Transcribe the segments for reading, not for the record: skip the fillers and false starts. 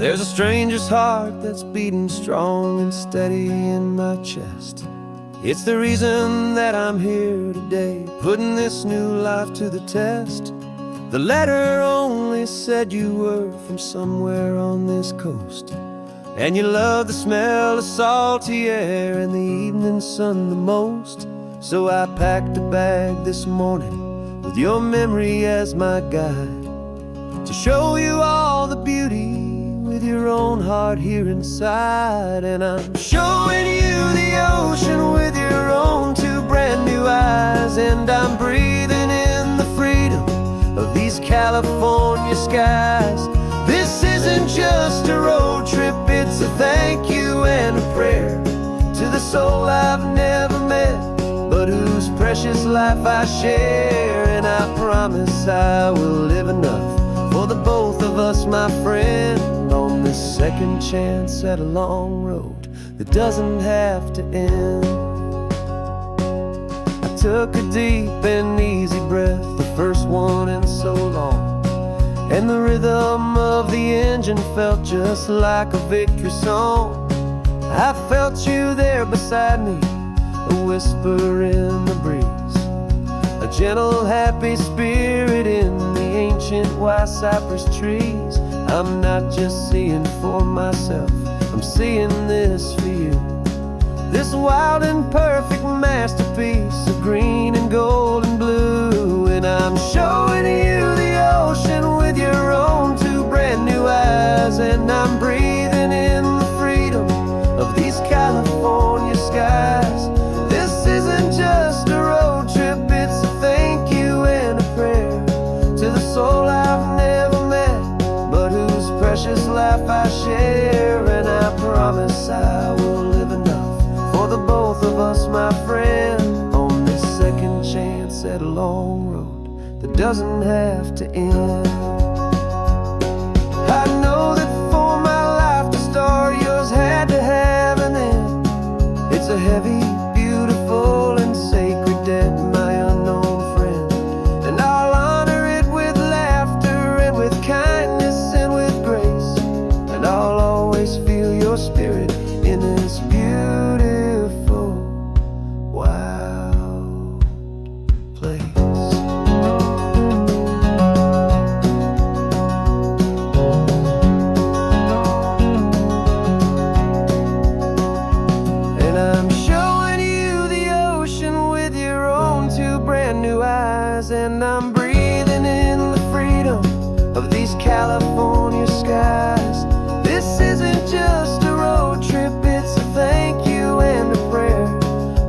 There's a stranger's heart that's beating strong and steady in my chest. It's the reason that I'm here today, putting this new life to the test. The letter only said you were from somewhere on this coast, and you love the smell of salty air and the evening sun the most. So I packed a bag this morning with your memory as my guide, to show you all the beauty with your own heart here inside. And I'm showing you the ocean with your own two brand new eyes, and I'm breathing in the freedom of these California skies. This isn't just a road trip, it's a thank you and a prayer to the soul I've never met, but whose precious life I share. And I promise I will live enough for the both of us, my friend, on this second chance at a long road that doesn't have to end. I took a deep and easy breath, the first one in so long, and the rhythm of the engine felt just like a victory song. I felt you there beside me, a whisper in the breeze, a gentle happy spirit in the ancient white cypress trees. I'm not just seeing for myself, I'm seeing this for you, this wild and perfect masterpiece of green and gold and blue. And I'm showing you the ocean with your own two brand new eyes, and I'm breathing in the freedom of these California skies. This isn't just a road trip, it's a thank you and a prayer to the soul I've never met, but whose precious life I share. And I promise I will live enough for the both of us, my friend, on this second chance at a long road that doesn't have to end. I know that for my life to start, yours had to have an end. It's a heavy, beautiful, and sacred debt, my unknown friend, and I'll honor it with laughter and with kindness and with grace, and I'll always feel your spirit in this beautiful, wild place. And I'm showing you the ocean with your own two brand new eyes, and I'm breathing in the freedom of these California skies. This isn't just a road trip, it's a thank you and a prayer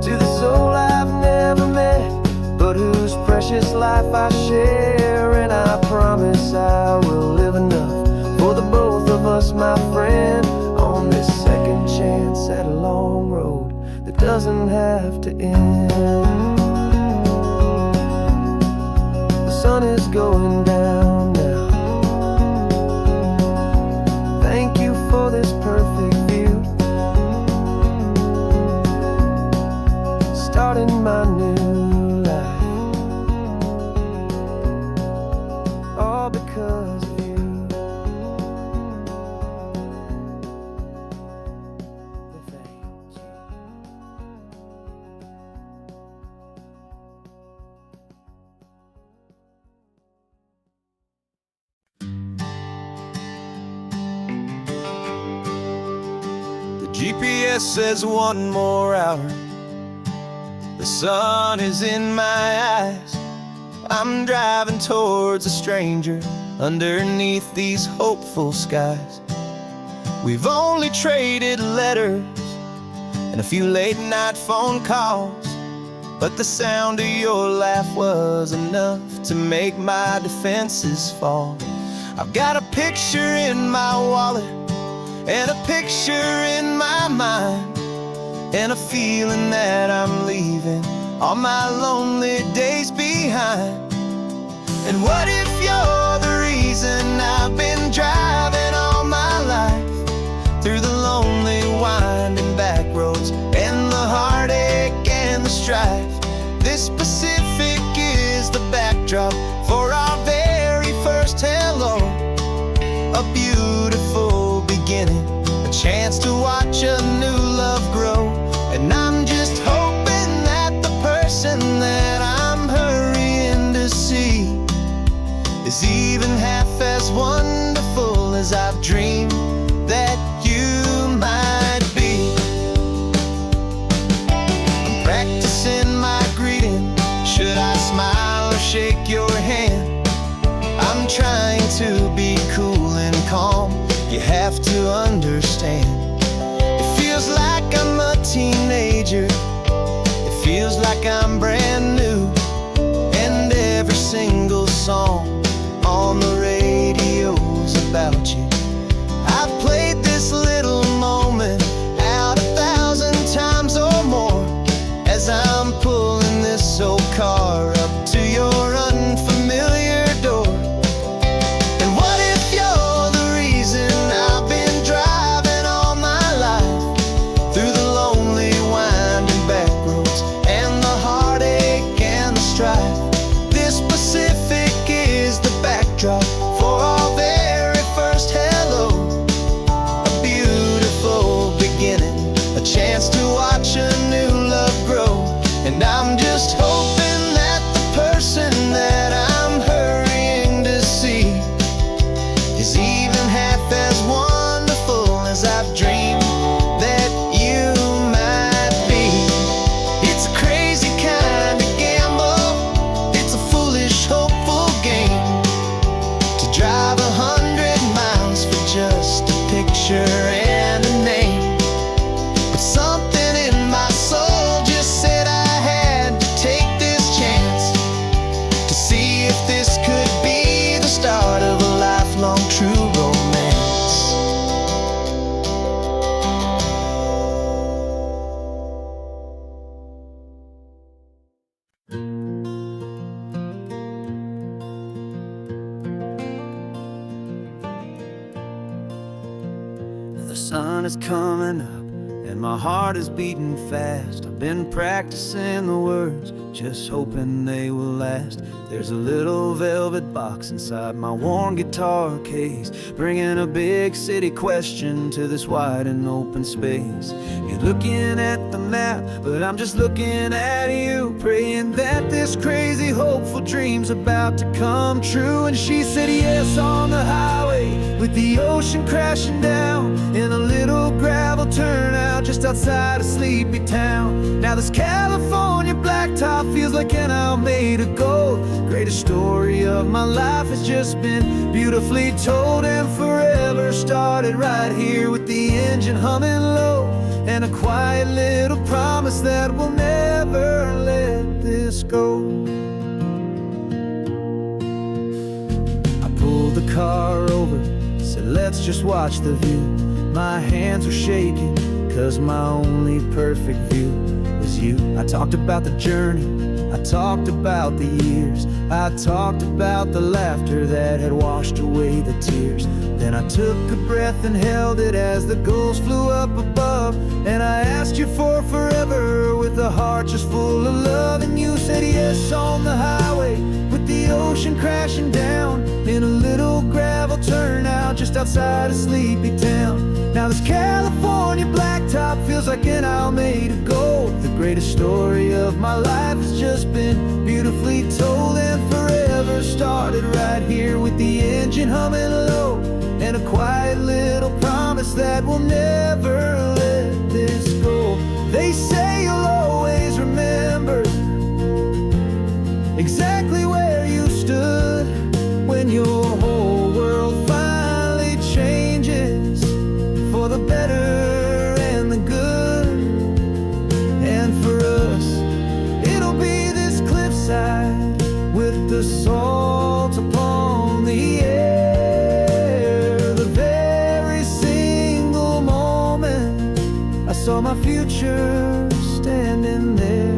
to the soul I've never met, but whose precious life I share. And I promise I will live enough for the both of us, my friend, on this second chance at a long road that doesn't have to end. The sun is going down now. Thank you for this perfect view, starting my new life, all because of you. Thank you. GPS says one more hour. The sun is in my eyes. I'm driving towards a stranger underneath these hopeful skies. We've only traded letters and a few late night phone calls, but the sound of your laugh was enough to make my defenses fall. I've got a picture in my wallet and a picture in my mind, and a feeling that I'm leaving all my lonely days behind. And what if you're the reason I've been driving all my life, through the lonely winding back roads and the heartache and the strife? This Pacific is the backdrop for our very first hello, a beautiful beginning like I'm brand new. And every single song on the radio's about you. I've played this little moment out 1,000 times or more as I'm pulling this old car up to your unfamiliar door. And what if you're the reason I've been driving all my life through the lonely winding back roads and the heartache and the strife? This Pacific is the backdrop for our very first hello. A beautiful beginning, a chance to watch a new love grow. And I'm just hoping that the person that I'm hurrying to see is even half as wonderful as I've dreamed that you might be. It's a crazy kind of gamble, it's a foolish, hopeful game to drive 100 miles for just a picture and a name. But something in my soul just said I had to take this chance to see if this could be the start of a lifelong true romance. The sun is coming up and my heart is beating fast. I've been practicing the words, just hoping they will last. There's a little velvet box inside my worn guitar case, bringing a big city question to this wide and open space. You're looking at the map, but I'm just looking at you, praying that this crazy hopeful dream's about to come true. And she said yes on the highway with the ocean crashing down in a little gravel turnout just outside a sleepy town. Now this California blacktop feels like an hour made of gold. Greatest story of my life has just been beautifully told, and forever started right here with the engine humming low, and a quiet little promise that we'll never let this go. I pulled the car over, said let's just watch the view. My hands were shaking, cause my only perfect view was you. I talked about the journey, I talked about the years, I talked about the laughter that had washed away the tears. Then I took a breath and held it as the gulls flew up above, and I asked you for forever with a heart just full of love. And you said yes on the highway with the ocean crashing down in a little gravel turnout just outside a sleepy town. Now this California blacktop feels like an hour made of gold. The greatest story of my life has just been beautifully told, and forever started right here with the engine humming low, and a quiet little promise that we'll never let this go. They say you'll always remember exactly where you stood when your whole world finally changes for the better and the good. And for us, it'll be this cliffside with the salt upon the air. The very single moment I saw my future standing there.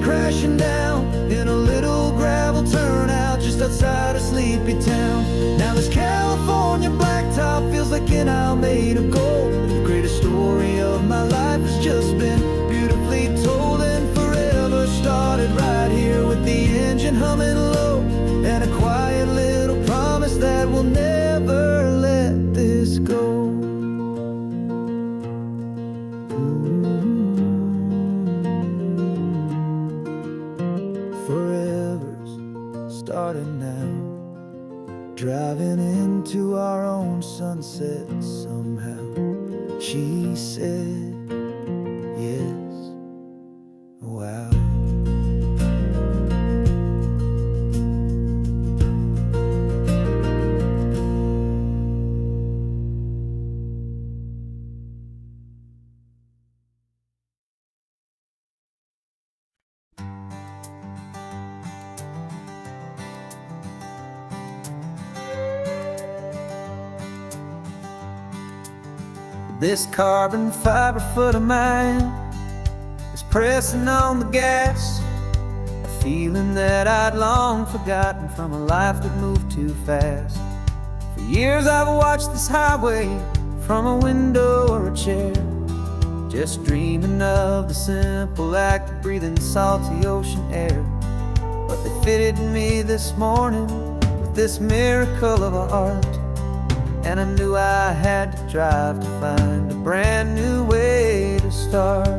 Crashing down in a little gravel turnout just outside a sleepy town. Now this California blacktop feels like an hour made of gold. The greatest story of my life has just been beautifully told, and forever started right here with the engine humming low, and a quiet little promise that we'll never let this go. Forever's starting now, driving into our own own sunset somehow. She said, yes, wow. This carbon fiber foot of mine is pressing on the gas, a feeling that I'd long forgotten from a life that moved too fast. For years I've watched this highway from a window or a chair, just dreaming of the simple act of breathing salty ocean air. But they fitted me this morning with this miracle of art, and I knew I had to drive to find a brand new way to start.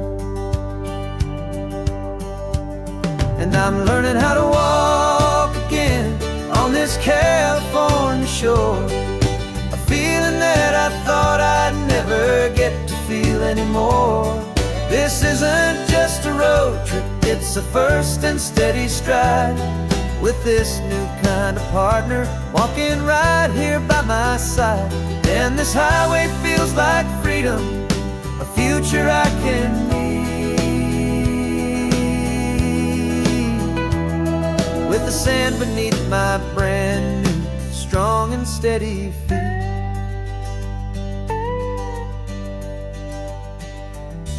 And I'm learning how to walk again on this California shore, a feeling that I thought I'd never get to feel anymore. This isn't just a road trip, it's a first and steady stride, with this new kind of partner walking right here by my side. And this highway feels like freedom, a future I can need, with the sand beneath my brand new, strong and steady feet.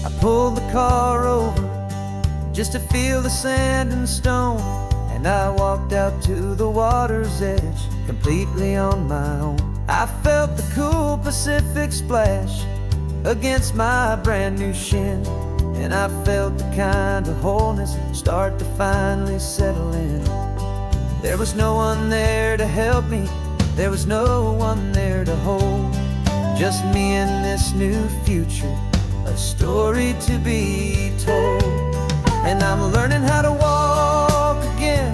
I pulled the car over just to feel the sand and stone, and I walked out to the water's edge, completely on my own. I felt the cool Pacific splash against my brand new shin, and I felt the kind of wholeness start to finally settle in. There was no one there to help me, there was no one there to hold, just me and this new future, a story to be told. And I'm learning how to walk again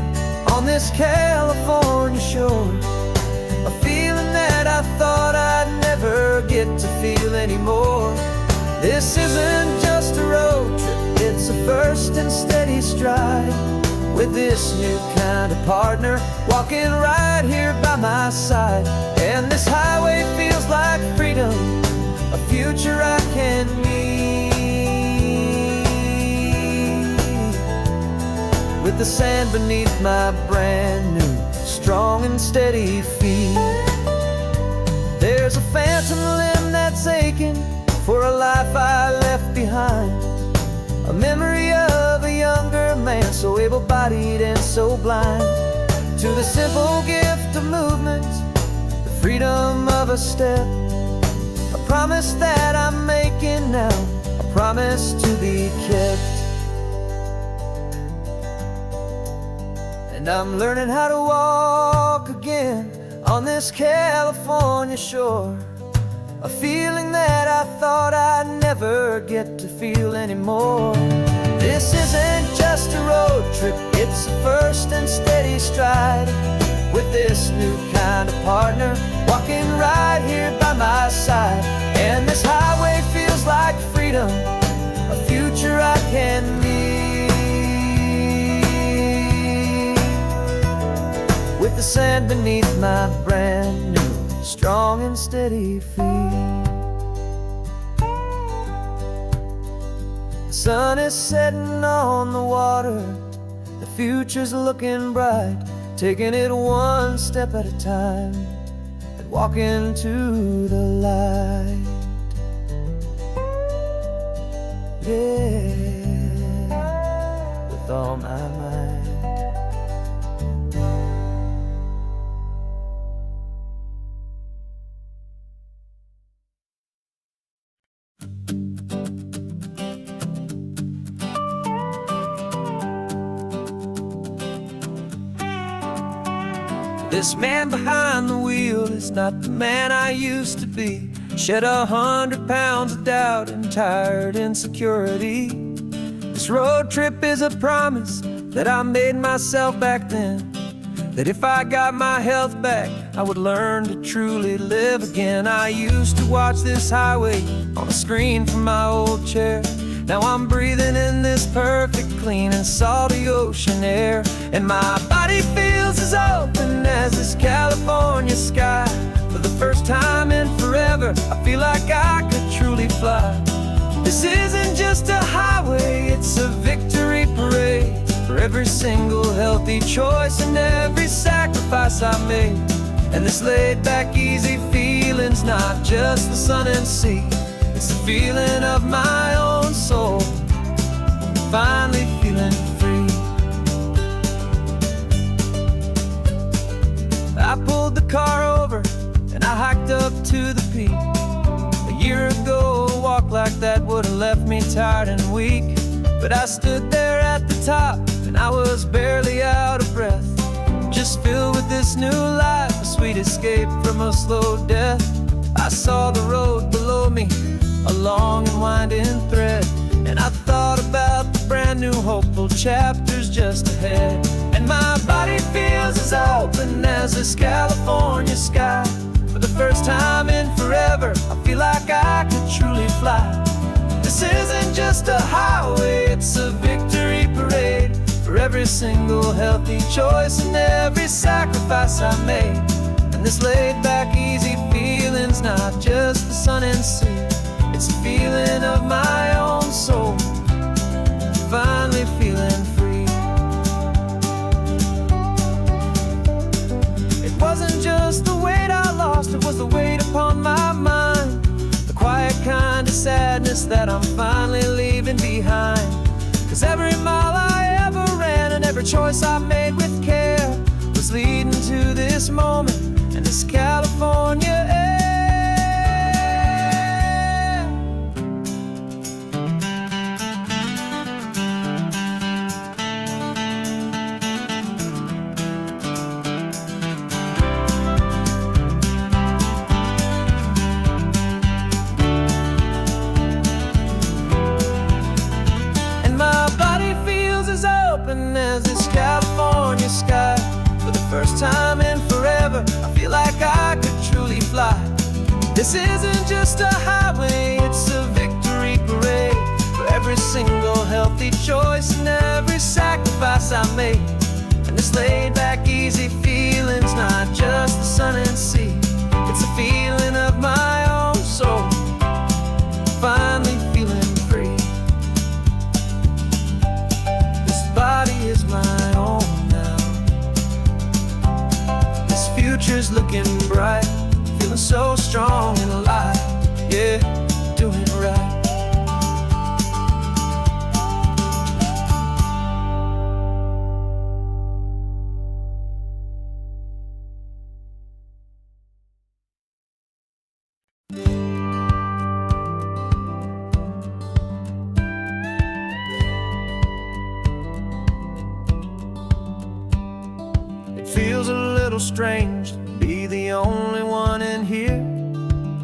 on this California shore, a feeling that I thought I'd never get to feel anymore. This isn't just a road trip, it's a first and steady stride, with this new kind of partner walking right here by my side. And this highway feels like freedom, a future I can need, with the sand beneath my brand new, strong and steady feet. There's a phantom limb that's aching for a life I left behind, a memory of a younger man, so able-bodied and so blind, to the simple gift of movement, the freedom of a step, a promise that I'm making now, a promise to be kept. And I'm learning how to walk again on this California shore, a feeling that I thought I'd never get to feel anymore. This isn't just a road trip, it's a first and steady stride, with this new kind of partner walking right here by my side. And this highway feels like freedom, a future I can need, with the sand beneath my brand new, strong and steady feet. The sun is setting on the water, the future's looking bright, taking it one step at a time and walking to the light. Yeah, with all my might. This man behind the wheel is not the man I used to be. Shed 100 pounds of doubt and tired insecurity. This road trip is a promise that I made myself back then, that if I got my health back, I would learn to truly live again. I used to watch this highway on a screen from my old chair. Now I'm breathing in this perfect, clean and salty ocean air. And my body feels as open as this California sky. For the first time in forever, I feel like I could truly fly. This isn't just a highway, it's a victory parade. For every single healthy choice and every sacrifice I made. And this laid back easy feeling's not just the sun and sea, it's the feeling of my own soul, finally feeling free. I pulled the car over and I hiked up to the peak. A year ago a walk like that would have left me tired and weak, but I stood there at the top and I was barely out of breath, just filled with this new life, a sweet escape from a slow death. I saw the road below me, a long and winding thread, and I thought about the brand new hopeful chapters just ahead. And my body feels as open as this California sky. For the first time in forever, I feel like I could truly fly. This isn't just a highway, it's a victory parade. For every single healthy choice and every sacrifice I made. And this laid back easy feeling's not just the sun and sea, it's a feeling of my own soul, finally feeling free. It wasn't just the weight I lost, it was the weight upon my mind, the quiet kind of sadness that I'm finally leaving behind. 'Cause every mile I ever ran and every choice I made with care was leading to this moment and this California air. As this California sky. For the first time in forever, I feel like I could truly fly. This isn't just a highway, it's a victory parade. For every single healthy choice and every sacrifice I made. And this laid back easy feeling's not just the sun and sea, it's a feeling of my own soul, finally feeling free. Body is my own now. This future's looking bright, feeling so strong and alive. Yeah, doing it right. Feels a little strange to be the only one in here.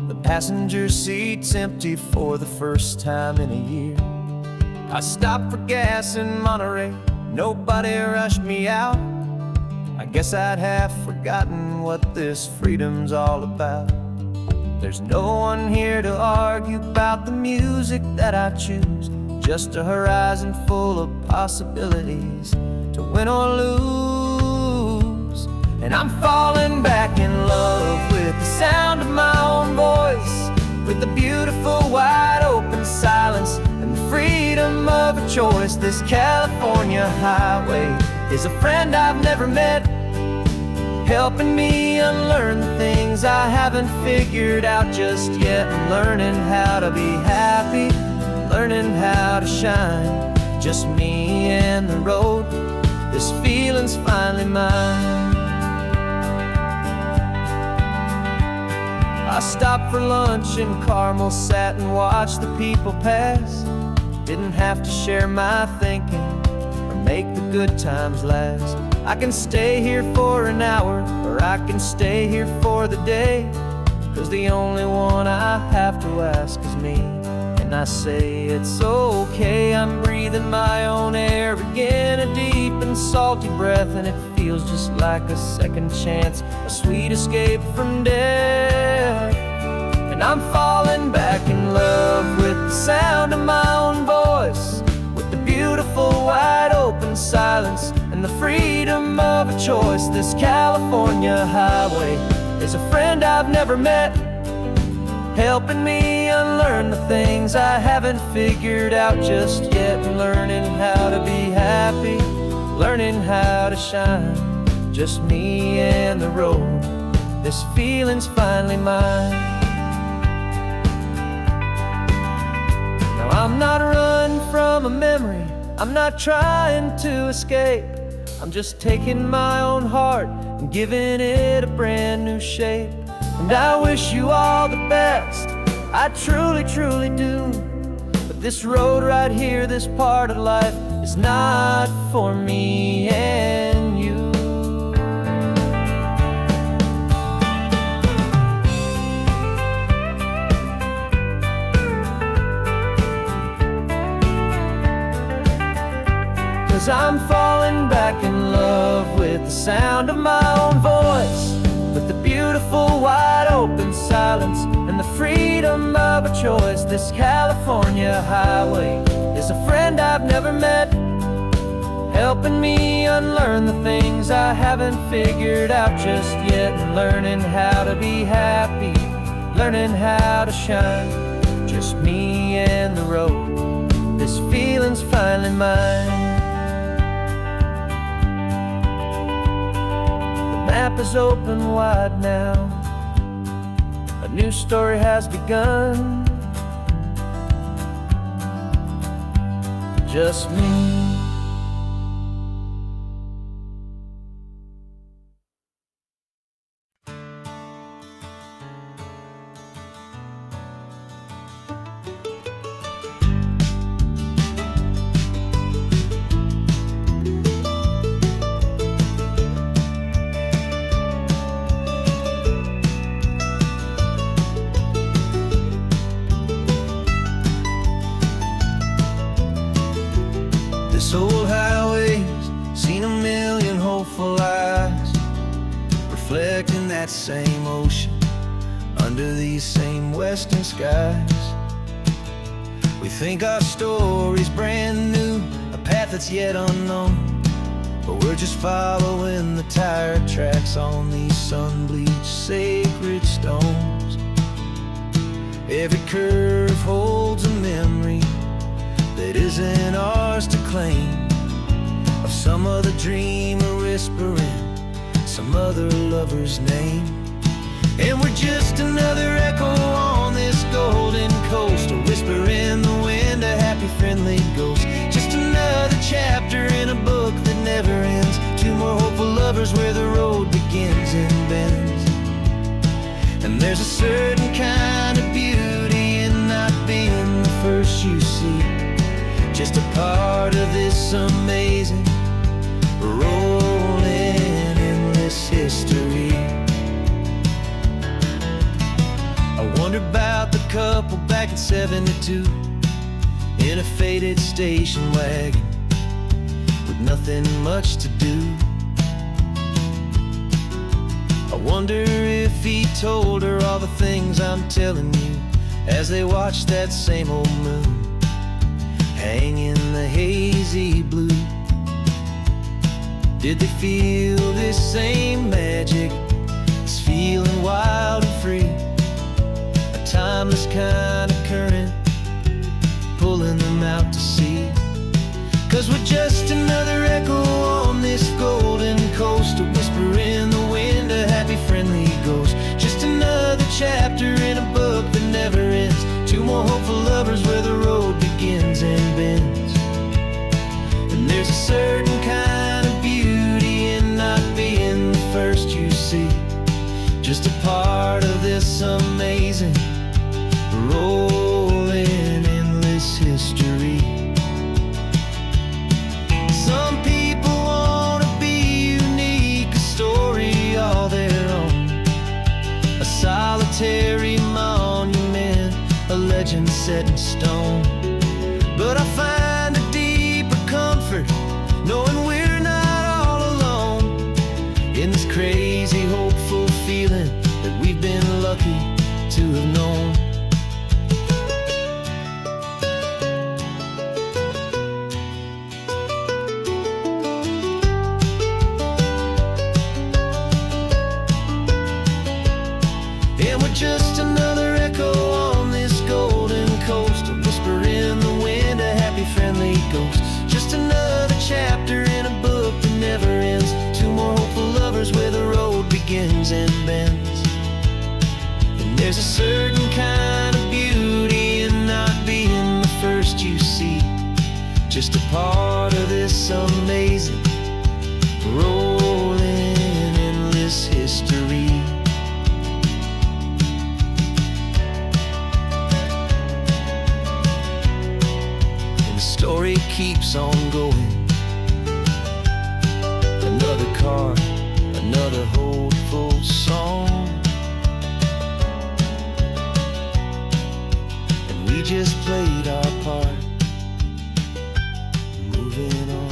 The passenger seat's empty for the first time in a year. I stopped for gas in Monterey, nobody rushed me out. I guess I'd half forgotten what this freedom's all about. There's no one here to argue about the music that I choose, just a horizon full of possibilities to win or lose. And I'm falling back in love with the sound of my own voice, with the beautiful wide open silence and the freedom of a choice. This California highway is a friend I've never met, helping me unlearn the things I haven't figured out just yet. I'm learning how to be happy, learning how to shine, just me and the road. This feeling's finally mine. I stopped for lunch in Carmel, sat and watched the people pass. Didn't have to share my thinking or make the good times last. I can stay here for an hour, or I can stay here for the day, 'cause the only one I have to ask is me. And and I say it's okay. I'm breathing my own air again, a deep and salty breath, and it feels just like a second chance, a sweet escape from death. And I'm falling back in love with the sound of my own voice, with the beautiful wide open silence and the freedom of a choice. This California highway is a friend I've never met, helping me unlearn the things I haven't figured out just yet, and learning how to be happy, learning how to shine, just me and the road. This feeling's finally mine. Now I'm not running from a memory, I'm not trying to escape, I'm just taking my own heart and giving it a brand new shape. And I wish you all the best, I truly, truly do. But this road right here, this part of life, is not for me and you. Cause I'm falling back in love with the sound of my own voice, with the beautiful wide open silence and the freedom of a choice. This California highway is a friend I've never met, helping me unlearn the things I haven't figured out just yet, and learning how to be happy, learning how to shine, just me and the road. This feeling's finally mine. The map is open wide now, a new story has begun, just me. This old highway's seen a million hopeful eyes, reflecting that same ocean under these same western skies. We think our story's brand new, a path that's yet unknown, but we're just following the tire tracks on these sun-bleached sacred stones. Every curve holds a memory that isn't ours to claim, of some other dreamer whispering some other lover's name. And we're just another echo on this golden coast, a whisper in the wind, a happy friendly ghost. Just another chapter in a book that never ends, two more hopeful lovers where the road begins and bends. And there's a certain kind of beauty in not being the first you see, just a part of this amazing, rolling, endless history. I wonder about the couple back in '72 in a faded station wagon with nothing much to do. I wonder if he told her all the things I'm telling you as they watched that same old moon hang in the hazy blue. Did they feel this same magic, this feeling wild and free, a timeless kind of current pulling them out to sea? Cause we're just another echo on this golden coast, a whisper in the wind, a happy friendly ghost. Just another chapter in a book that never ends, two more hopeful lovers where the road begins and bends. And there's a certain kind of beauty in not being the first you see, just a part of this amazing, rolling, endless history. Some people wanna be unique, a story all their own, a solitary moment legend set in stone. But I find a deeper comfort knowing we're not all alone in this crazy, hopeful feeling that we've been lucky to have known. And we're just another echo on this golden coast, a whisper in the wind, a happy, friendly ghost. Just another chapter in a book that never ends. Two more hopeful lovers where the road begins and bends. And there's a certain kind of beauty in not being the first you see, just a part of this amazing rolling endless history. Story keeps on going. Another card, another hopeful song, and we just played our part, moving on.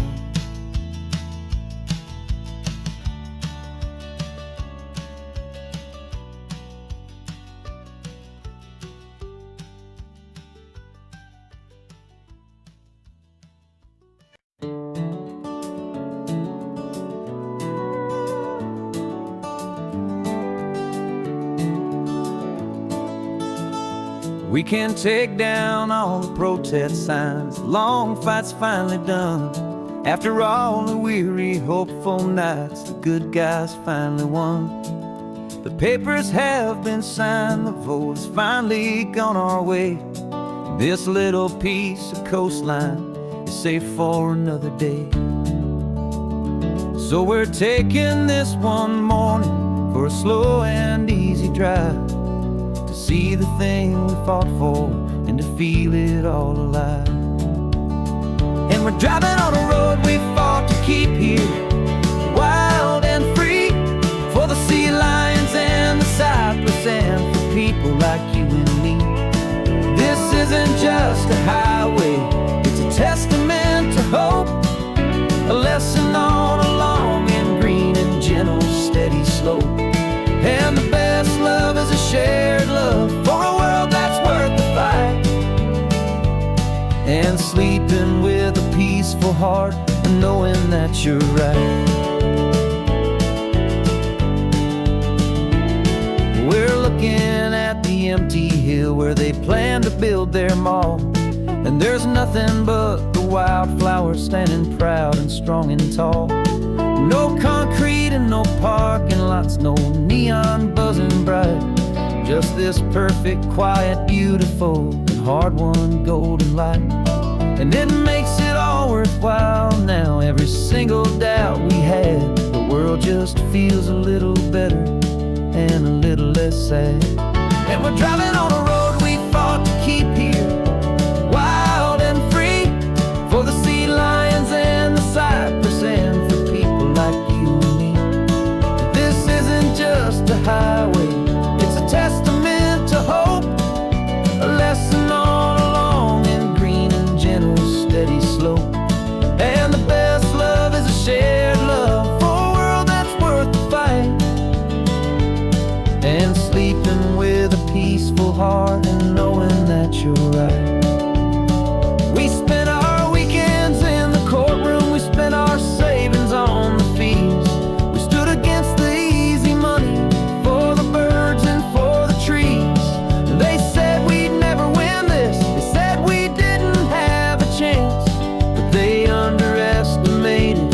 We can take down all the protest signs, long fight's finally done. After all the weary, hopeful nights, the good guys finally won. The papers have been signed, the vote has finally gone our way. This little piece of coastline is safe for another day. So we're taking this one morning for a slow and easy drive, to see the thing we fought for and to feel it all alive. And we're driving on a road we fought to keep here, wild and free, for the sea lions and the cypress and for people like you and me. This isn't just a highway, it's a testament to hope, a lesson on a long and green and gentle steady slope. And the best love is a shared love for a world that's worth the fight, and sleeping with a peaceful heart and knowing that you're right. We're looking at the empty hill where they plan to build their mall, and there's nothing but the wildflowers standing proud and strong and tall. No concrete and no parking lots, no neon buzzing bright, just this perfect, quiet, beautiful, and hard-won golden light. And it makes it all worthwhile now, every single doubt we had. The world just feels a little better and a little less sad. And we're driving on a road we fought to keep here, wild and free, for the sea lions and the cypress and for people like you and me. This isn't just a highway, it's a testament to hope, a lesson on a long and green and gentle steady slope. And the best love is a shared love for a world that's worth the fight, and sleeping with a peaceful heart and knowing that you're right. We spent our weekends in the courtroom, we spent our savings on the fees. We stood against the easy money for the birds and for the trees. And they said we'd never win this, they said we didn't have a chance, but they underestimated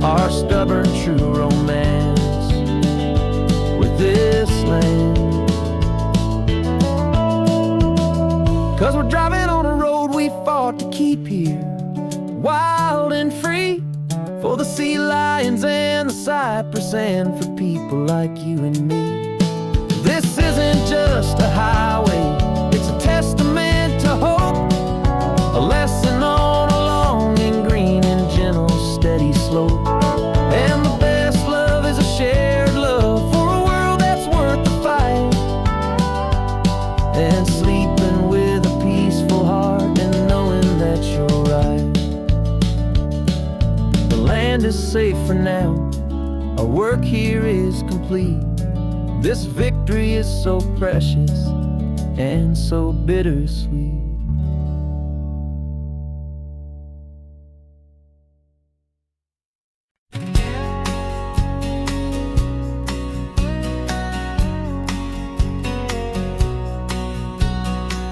our stubborn true romance with this land. 'Cause we're driving on a road we fought to keep here, wild and free, for the sea lions and the cypress and for people like you and me. This isn't just a highway, it's a testament to hope, a lesson on a long and green and gentle steady slope. And the best love is a shared love for a world that's worth the fight, and sleeping with a is safe for now. Our work here is complete. This victory is so precious and so bittersweet.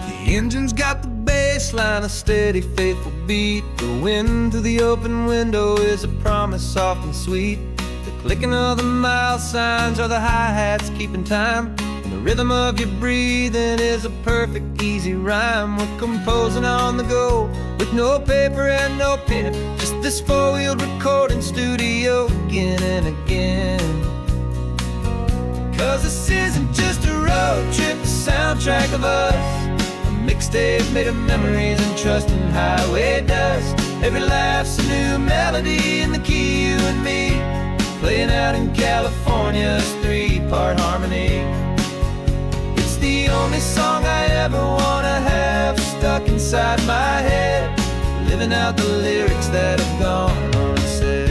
The engine's got the bass line, a steady, faithful beat. The wind through the open window is a promise soft and sweet. The clicking of the mile signs are the hi-hats keeping time. And the rhythm of your breathing is a perfect, easy rhyme. We're composing on the go with no paper and no pen, just this four-wheeled recording studio again and again. 'Cause this isn't just a road trip, the soundtrack of us. Mixtape made of memories and trust in highway dust. Every laugh's a new melody in the key, you and me, playing out in California's three-part harmony. It's the only song I ever wanna have stuck inside my head, living out the lyrics that have gone unsaid.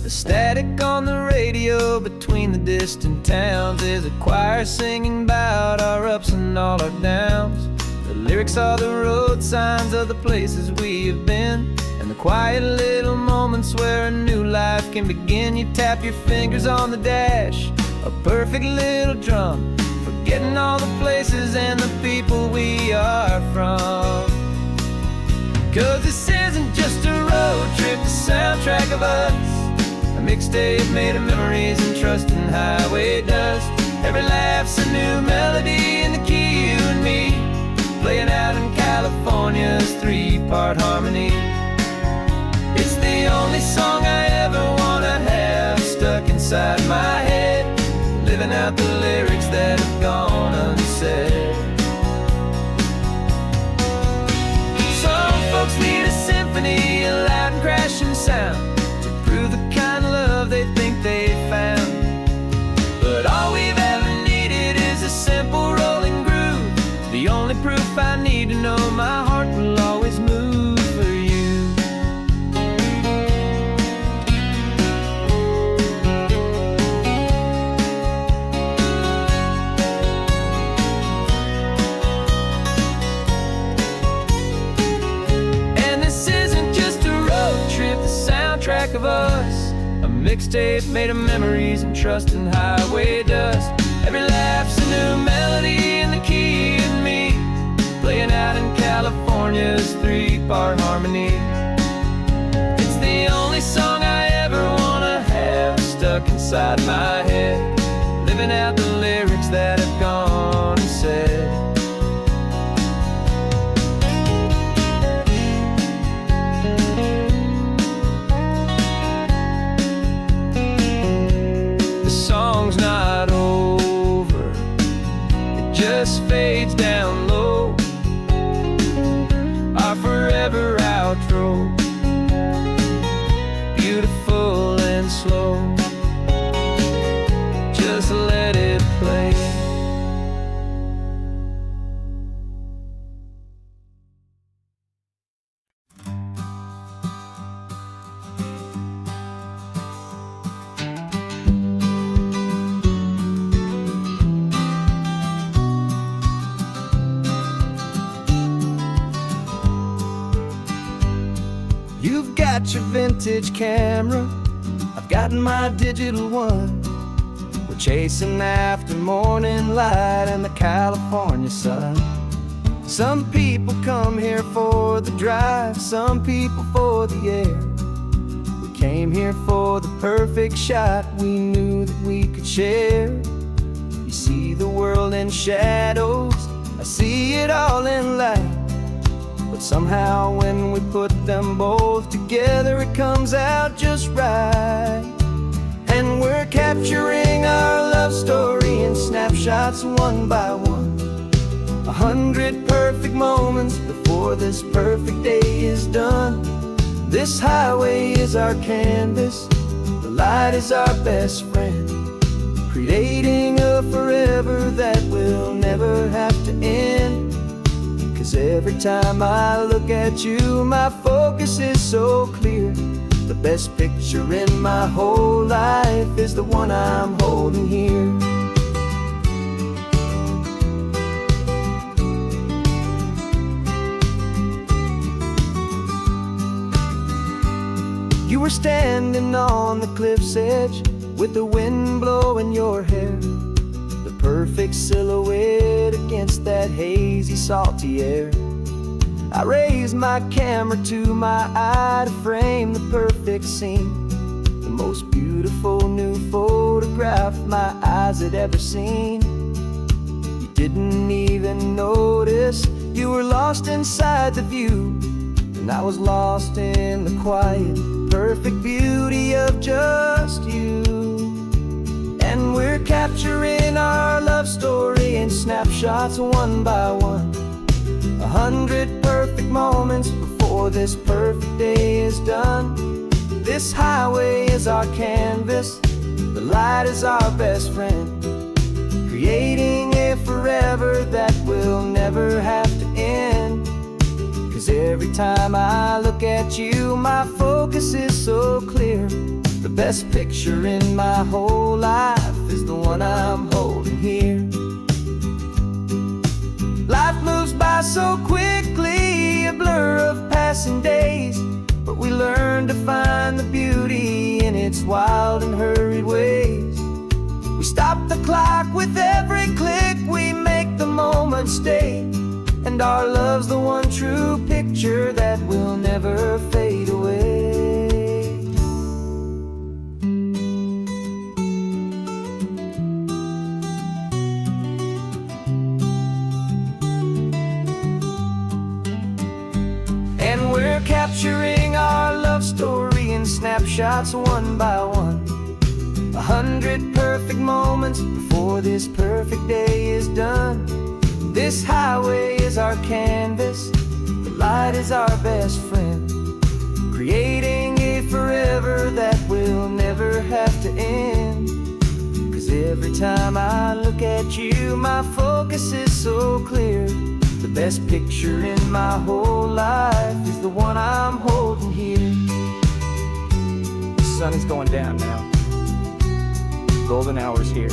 The static on the radio between the distant towns is a choir singing about our ups and all our downs. The lyrics are the road signs of the places we have been, and the quiet little moments where a new life can begin. You tap your fingers on the dash, a perfect little drum, forgetting all the places and the people we are from. 'Cause this isn't just a road trip, the soundtrack of us. A mixtape made of memories and trust in highway dust. Every laugh's a new melody in the key, you and me, playing out in California's three-part harmony. It's the only song I ever wanna have stuck inside my head, living out the lyrics that have gone unsaid. Some folks need a symphony, a loud and crashing sound, the kind of love they think they found. But all we've ever needed is a simple rolling groove, the only proof I need to know my heart will always move for you. And this isn't just a road trip, the soundtrack of us. A mixtape made of memories and trust in highway dust. Every laugh's a new melody in the key, you and me, playing out in California's three-part harmony. It's the only song I ever wanna have stuck inside my head, living out the lyrics that have gone unsaid. Not over, it just fades down low, our forever outro, beautiful and slow, just let it play. You've got your vintage camera, I've got my digital one. We're chasing after morning light and the California sun. Some people come here for the drive, some people for the air. We came here for the perfect shot we knew that we could share. You see the world in shadows, I see it all in light. But somehow when we put them both together, it comes out just right. And we're capturing our love story in snapshots one by one. 100 perfect moments before this perfect day is done. This highway is our canvas, the light is our best friend, creating a forever that will never have to end. 'Cause every time I look at you, my focus is so clear. The best picture in my whole life is the one I'm holding here. You were standing on the cliff's edge with the wind blowing your hair, the perfect silhouette against that hazy, salty air. I raised my camera to my eye to frame the perfect scene, the most beautiful new photograph my eyes had ever seen. You didn't even notice you were lost inside the view, and I was lost in the quiet, perfect beauty of just you. And we're capturing our love story in snapshots one by one, 100 perfect moments before this perfect day is done. This highway is our canvas, the light is our best friend, creating a forever that will never have to end. 'Cause every time I look at you, my focus is so clear. The best picture in my whole life is the one I'm holding here. Life moves by so quickly, a blur of passing days, but we learn to find the beauty in its wild and hurried ways. We stop the clock with every click, we make the moment stay, and our love's the one true picture that will never fade away. And we're capturing our love story in snapshots one by one, 100 perfect moments before this perfect day is done. This highway is our canvas, the light is our best friend, creating a forever that will never have to end. 'Cause every time I look at you, my focus is so clear. The best picture in my whole life is the one I'm holding here. The sun is going down now. Golden hour's here.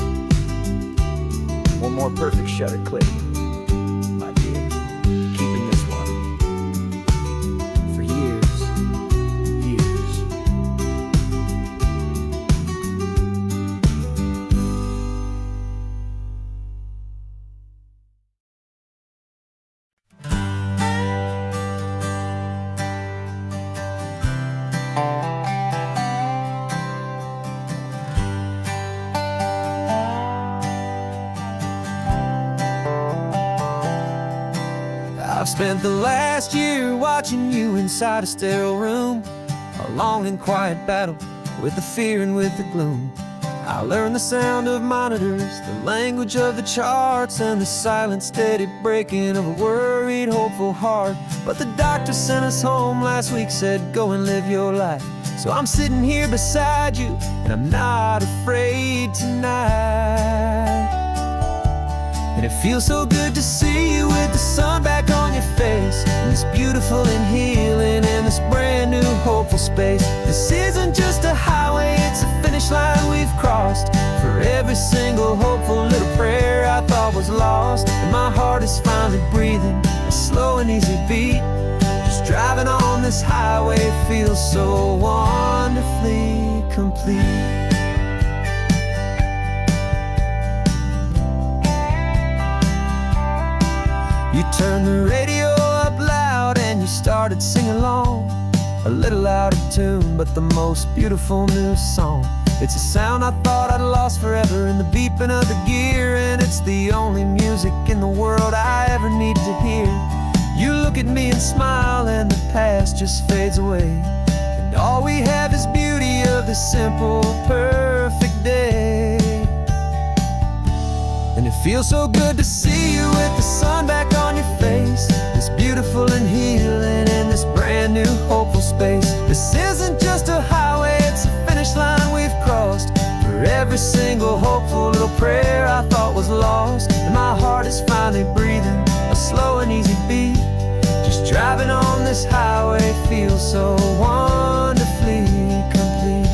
One more perfect shutter click, my dear. Keeping this one for years, years. I've spent the last year watching you inside a sterile room, a long and quiet battle with the fear and with the gloom. I learned the sound of monitors, the language of the charts, and the silent, steady breaking of a worried, hopeful heart. But the doctor sent us home last week, said go and live your life. So I'm sitting here beside you, and I'm not afraid tonight. And it feels so good to see you with the sun back on your face, and this beautiful and healing in this brand new hopeful space. This isn't just a highway, it's a finish line we've crossed. For every single hopeful little prayer I thought was lost, and my heart is finally breathing a slow and easy beat. Just driving on this highway feels so wonderfully complete. You turned the radio up loud and you started singing along, a little out of tune, but the most beautiful new song. It's a sound I thought I'd lost forever in the beeping of the gear, and it's the only music in the world I ever need to hear. You look at me and smile, and the past just fades away, and all we have is beauty of this simple, perfect day. And it feels so good to see you with the sun back on your face, this beautiful and healing in this brand new hopeful space. This isn't just a highway, it's a finish line we've crossed. For every single hopeful little prayer I thought was lost, and my heart is finally breathing a slow and easy beat. Driving on this highway feels so wonderfully complete.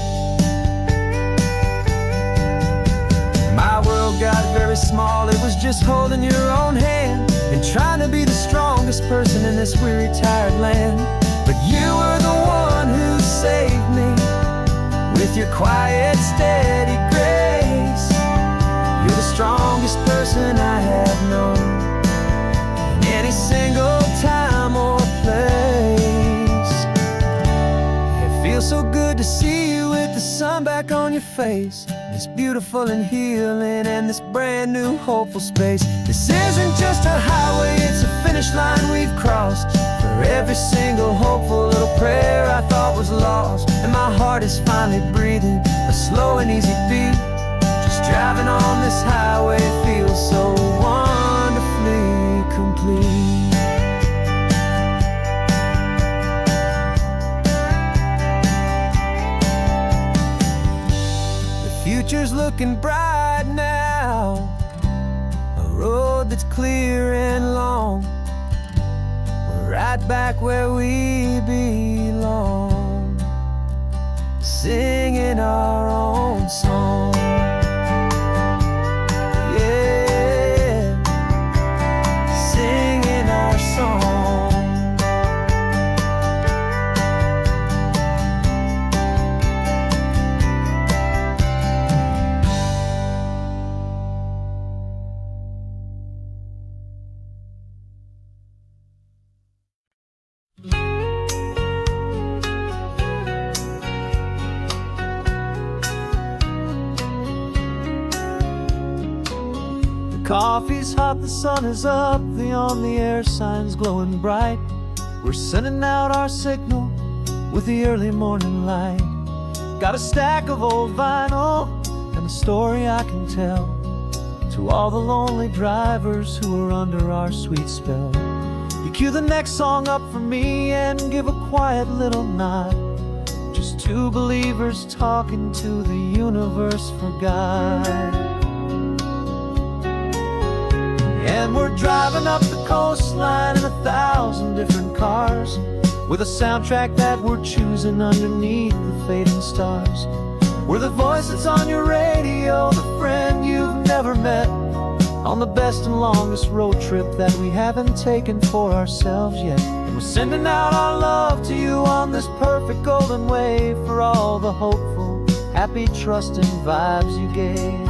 My world got very small, it was just holding your own hand and trying to be the strongest person in this weary, tired land. But you were the one who saved me with your quiet, steady grace. You're the strongest person I have known in any single time or place. It feels so good to see you with the sun back on your face. It's beautiful and healing and this brand new hopeful space. This isn't just a highway, it's a finish line we've crossed. For every single hopeful little prayer I thought was lost. And my heart is finally breathing a slow and easy beat. Just driving on this highway feels so wonderfully complete. Future's looking bright now, a road that's clear and long. We're right back where we belong, singing our own song. Yeah, singing our song. Coffee's hot, the sun is up, the on-the-air sign's glowing bright. We're sending out our signal with the early morning light. Got a stack of old vinyl and a story I can tell to all the lonely drivers who are under our sweet spell. You cue the next song up for me and give a quiet little nod. Just two believers talking to the universe for God. And we're driving up the coastline in 1,000 different cars, with a soundtrack that we're choosing underneath the fading stars. We're the voice that's on your radio, the friend you've never met, on the best and longest road trip that we haven't taken for ourselves yet. And we're sending out our love to you on this perfect golden wave, for all the hopeful, happy, trusting vibes you gave.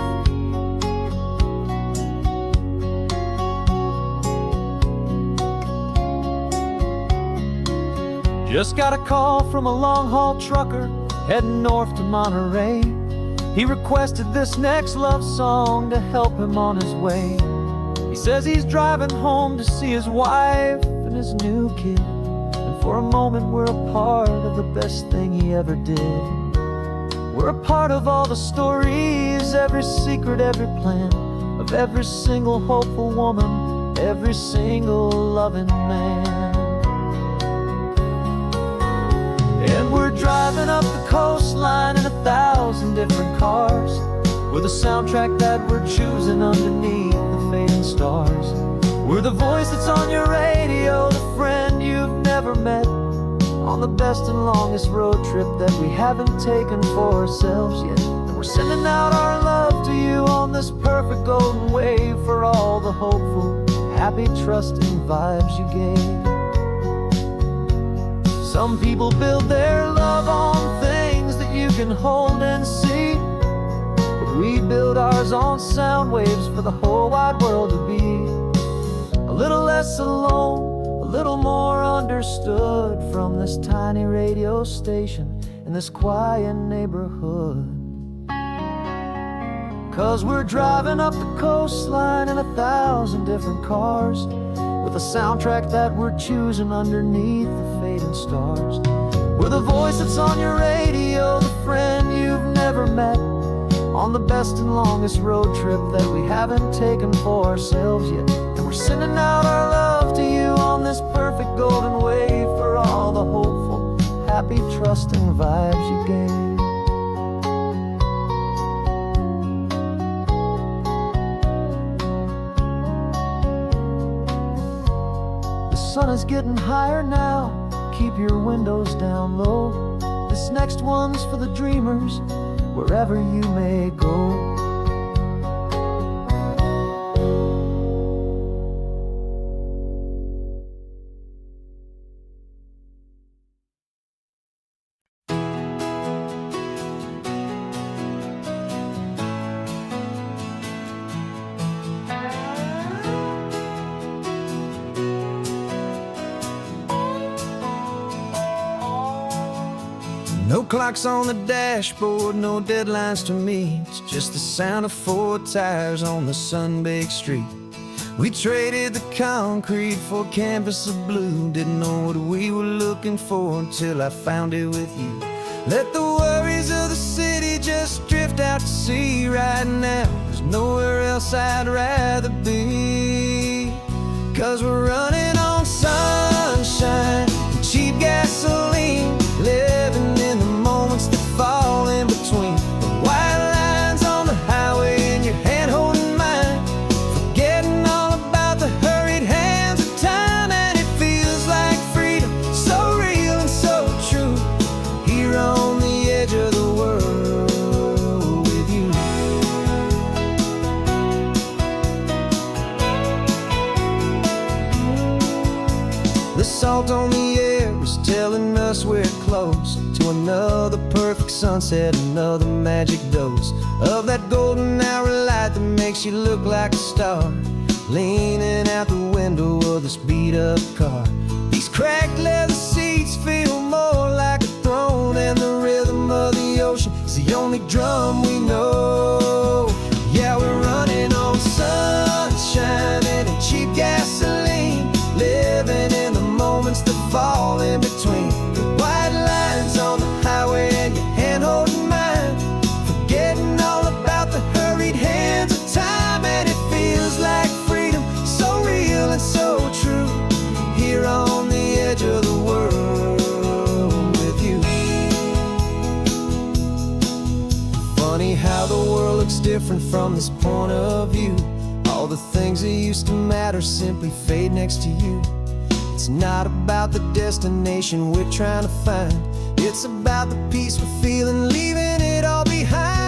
Just got a call from a long-haul trucker heading north to Monterey. He requested this next love song to help him on his way. He says he's driving home to see his wife and his new kid, and for a moment we're a part of the best thing he ever did. We're a part of all the stories, every secret, every plan, of every single hopeful woman, every single loving man. And we're driving up the coastline in 1,000 different cars, with a soundtrack that we're choosing underneath the fading stars. We're the voice that's on your radio, the friend you've never met, on the best and longest road trip that we haven't taken for ourselves yet. And we're sending out our love to you on this perfect golden wave, for all the hopeful, happy, trusting vibes you gave. Some people build their love on things that you can hold and see, but we build ours on sound waves for the whole wide world to be a little less alone, a little more understood, from this tiny radio station in this quiet neighborhood. 'Cause we're driving up the coastline in 1,000 different cars, with a soundtrack that we're choosing underneath the fading stars. We're the voice that's on your radio, the friend you've never met, on the best and longest road trip that we haven't taken for ourselves yet. And we're sending out our love to you on this perfect golden wave, for all the hopeful, happy, trusting vibes you gave. sun is getting higher now. Keep your windows down low. This next one's for the dreamers, wherever you may go. No clocks on the dashboard, no deadlines to meet. It's just the sound of 4 tires on the sun-baked street. We traded the concrete for a canvas of blue. Didn't know what we were looking for until I found it with you. Let the worries of the city just drift out to sea right now. There's nowhere else I'd rather be. 'Cause we're running on sunshine and cheap gasoline, living in the moments that fall in between. The white lines on the highway and your hand holding mine, forgetting all about the hurried hands of time. And it feels like freedom, so real and so true, here on the edge of the world with you. The salt on the air is telling us we're close to another perfect sunset, another magic dose of that golden hour light that makes you look like a star, leaning out the window of this beat-up car. These cracked leather seats feel more like a throne, and the rhythm of the ocean is the only drum we know. Yeah, we're running on sunshine and cheap gasoline, living in the moments that fall in between. The white lines on the highway and your hand holding mine, forgetting all about the hurried hands of time. And it feels like freedom, so real and so true, here on the edge of the world with you. Funny how the world looks different from this point of view. All the things that used to matter simply fade next to you. It's not about the destination we're trying to find, it's about the peace we're feeling, leaving it all behind.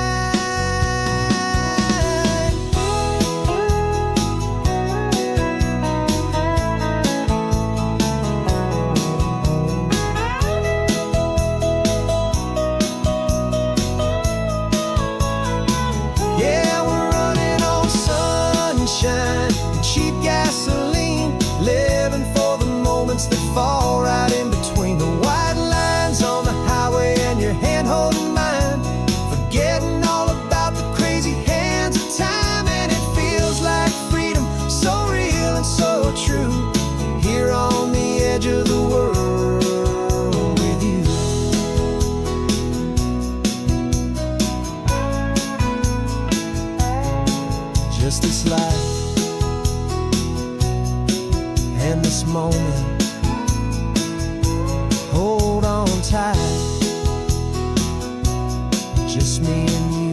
Yeah, we're running on sunshine and cheap gasoline, living for the moments that fall right in between. The white lines on the highway and your hand holding mine, forgetting all about the crazy hands of time. And it feels like freedom, so real and so true, here on the edge of the world with you. Just this life and this moment, hold on tight, just me and you.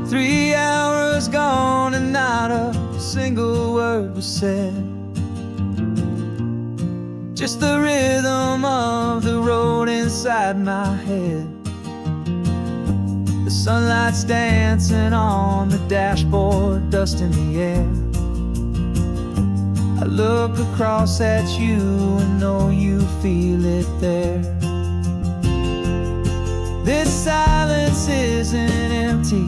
Three hours gone and not a single word was said. Just the rhythm of the road inside my head. The sunlight's dancing on the dashboard, dust in the air. I look across at you and know you feel it there. This silence isn't empty,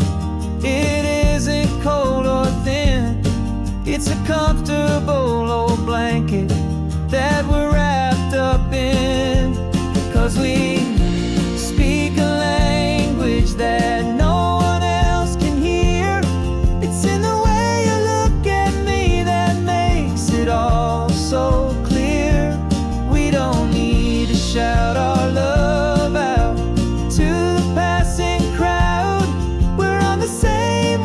it isn't cold or thin. It's a comfortable old blanket that we're wrapped up in. 'Cause we speak a language that no one else can hear. It's in the way you look at me that makes it all so clear. We don't need to shout our love out to the passing crowd. We're on the same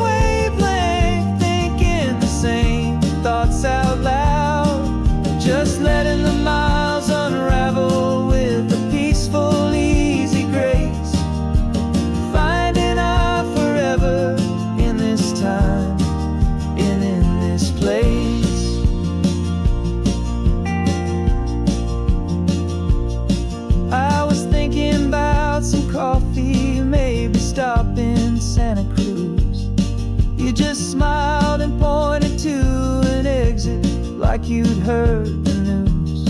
stop in Santa Cruz. You just smiled and pointed to an exit like you'd heard the news.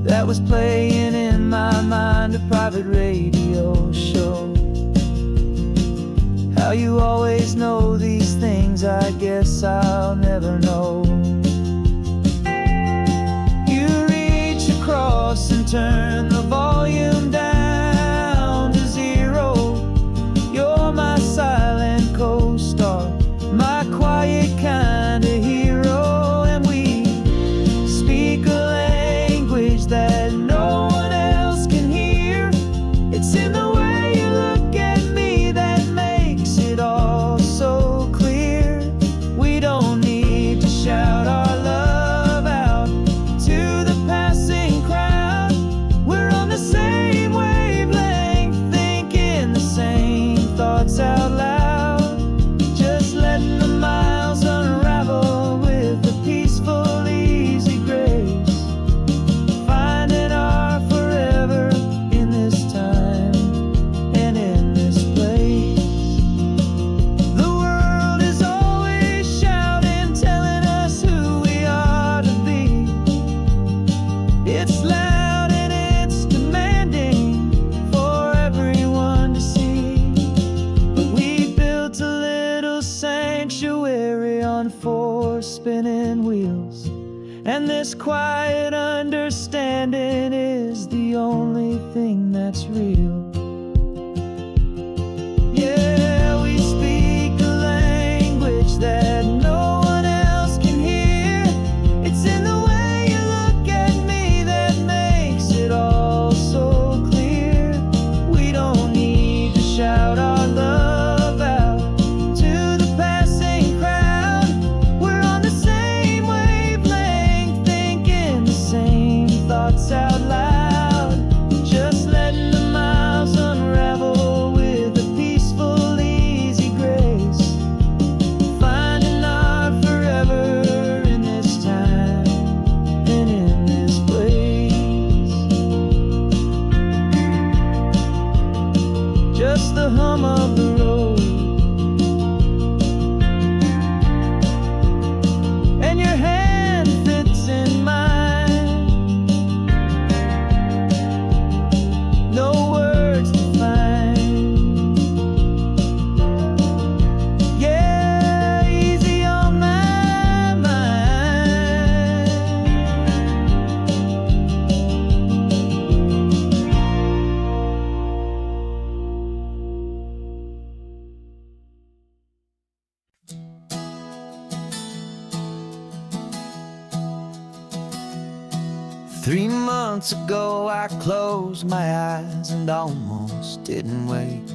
That was playing in my mind, a private radio show. How you always know these things, I guess I'll never know. You reach across and turn the volume down to 0. You're my silent co-star, my quiet kind of hero. And we speak a language that no one else can hear. It's in the way you look at me that makes it all so clear. We don't need to shout our love out to the passing crowd. We're on the same wavelength, thinking the same thoughts out loud. Just letting the miles unravel with a peaceful, easy grace. Finding our forever in this time and in this place. The world is always shouting, telling us who we are to be. It's loud and it's demanding for everyone to see. But we built a little sanctuary on 4 spinning wheels, and this quiet understanding is the only thing that's real. Yeah, we speak a language that no one else can hear. It's in the way you look at me that makes it all so clear. We don't need to shout our love out to the passing crowd. We're on the same wavelength, thinking the same thoughts out loud. Just letting the miles unravel with a peaceful, easy grace. Finding our forever in this time and in this place. Just the hum of the road and your hand fits in mine. No words to find. Yeah, easy on my mind. Three months ago I closed my eyes and almost didn't wake.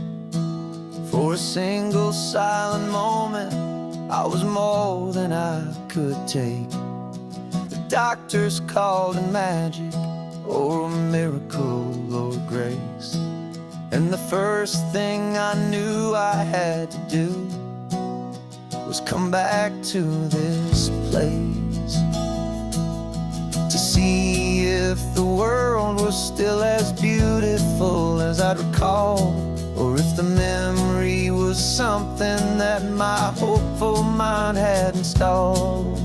For a single silent moment, I was more than I could take. The doctors called it magic, or a miracle, or grace. And the first thing I knew I had to do was come back to this place, to see if the world was still as beautiful as I'd recall, or if the memory was something that my hopeful mind had installed.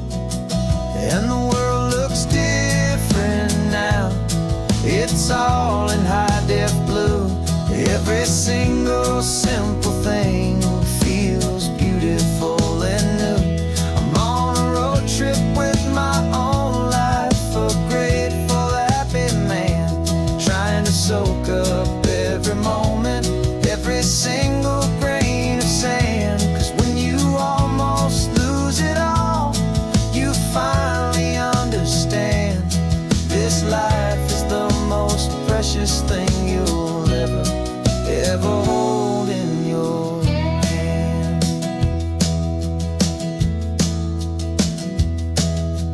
And the world looks different now, it's all in high-def blue. Every single simple thing feels beautiful and new. I'm on a road trip with my own life, a grateful, happy man, trying to soak up every moment, every single grain of sand. 'Cause when you almost lose it all, you finally understand this life is the most precious thing you'll ever hold in your hand.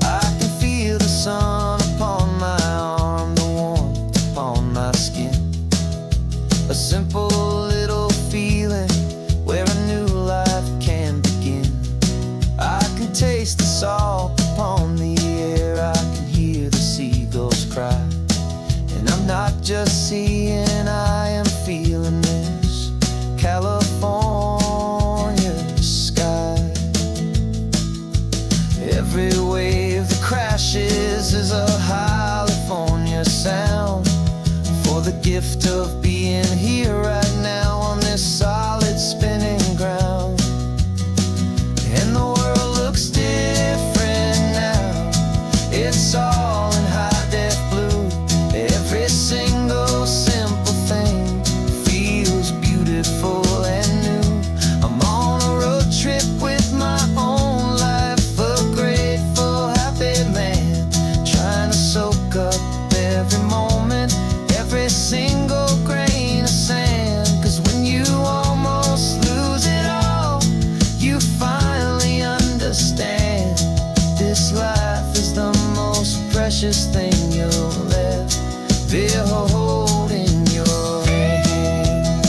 I can feel the sun upon my arm, the warmth upon my skin, a simple little feeling where a new life can begin. I can taste the salt upon the air, I can hear the seagulls cry. And I'm not just seeing, I am feeling this. being here right now on this solid spinning ground. And the world looks different now. It's all in high def blue. Every single simple thing feels beautiful and new. I'm on a road trip with my own life, a grateful, happy man, trying to soak up every moment, every single grain of sand. 'Cause when you almost lose it all, you finally understand this life is the most precious thing you'll ever hold in your hand.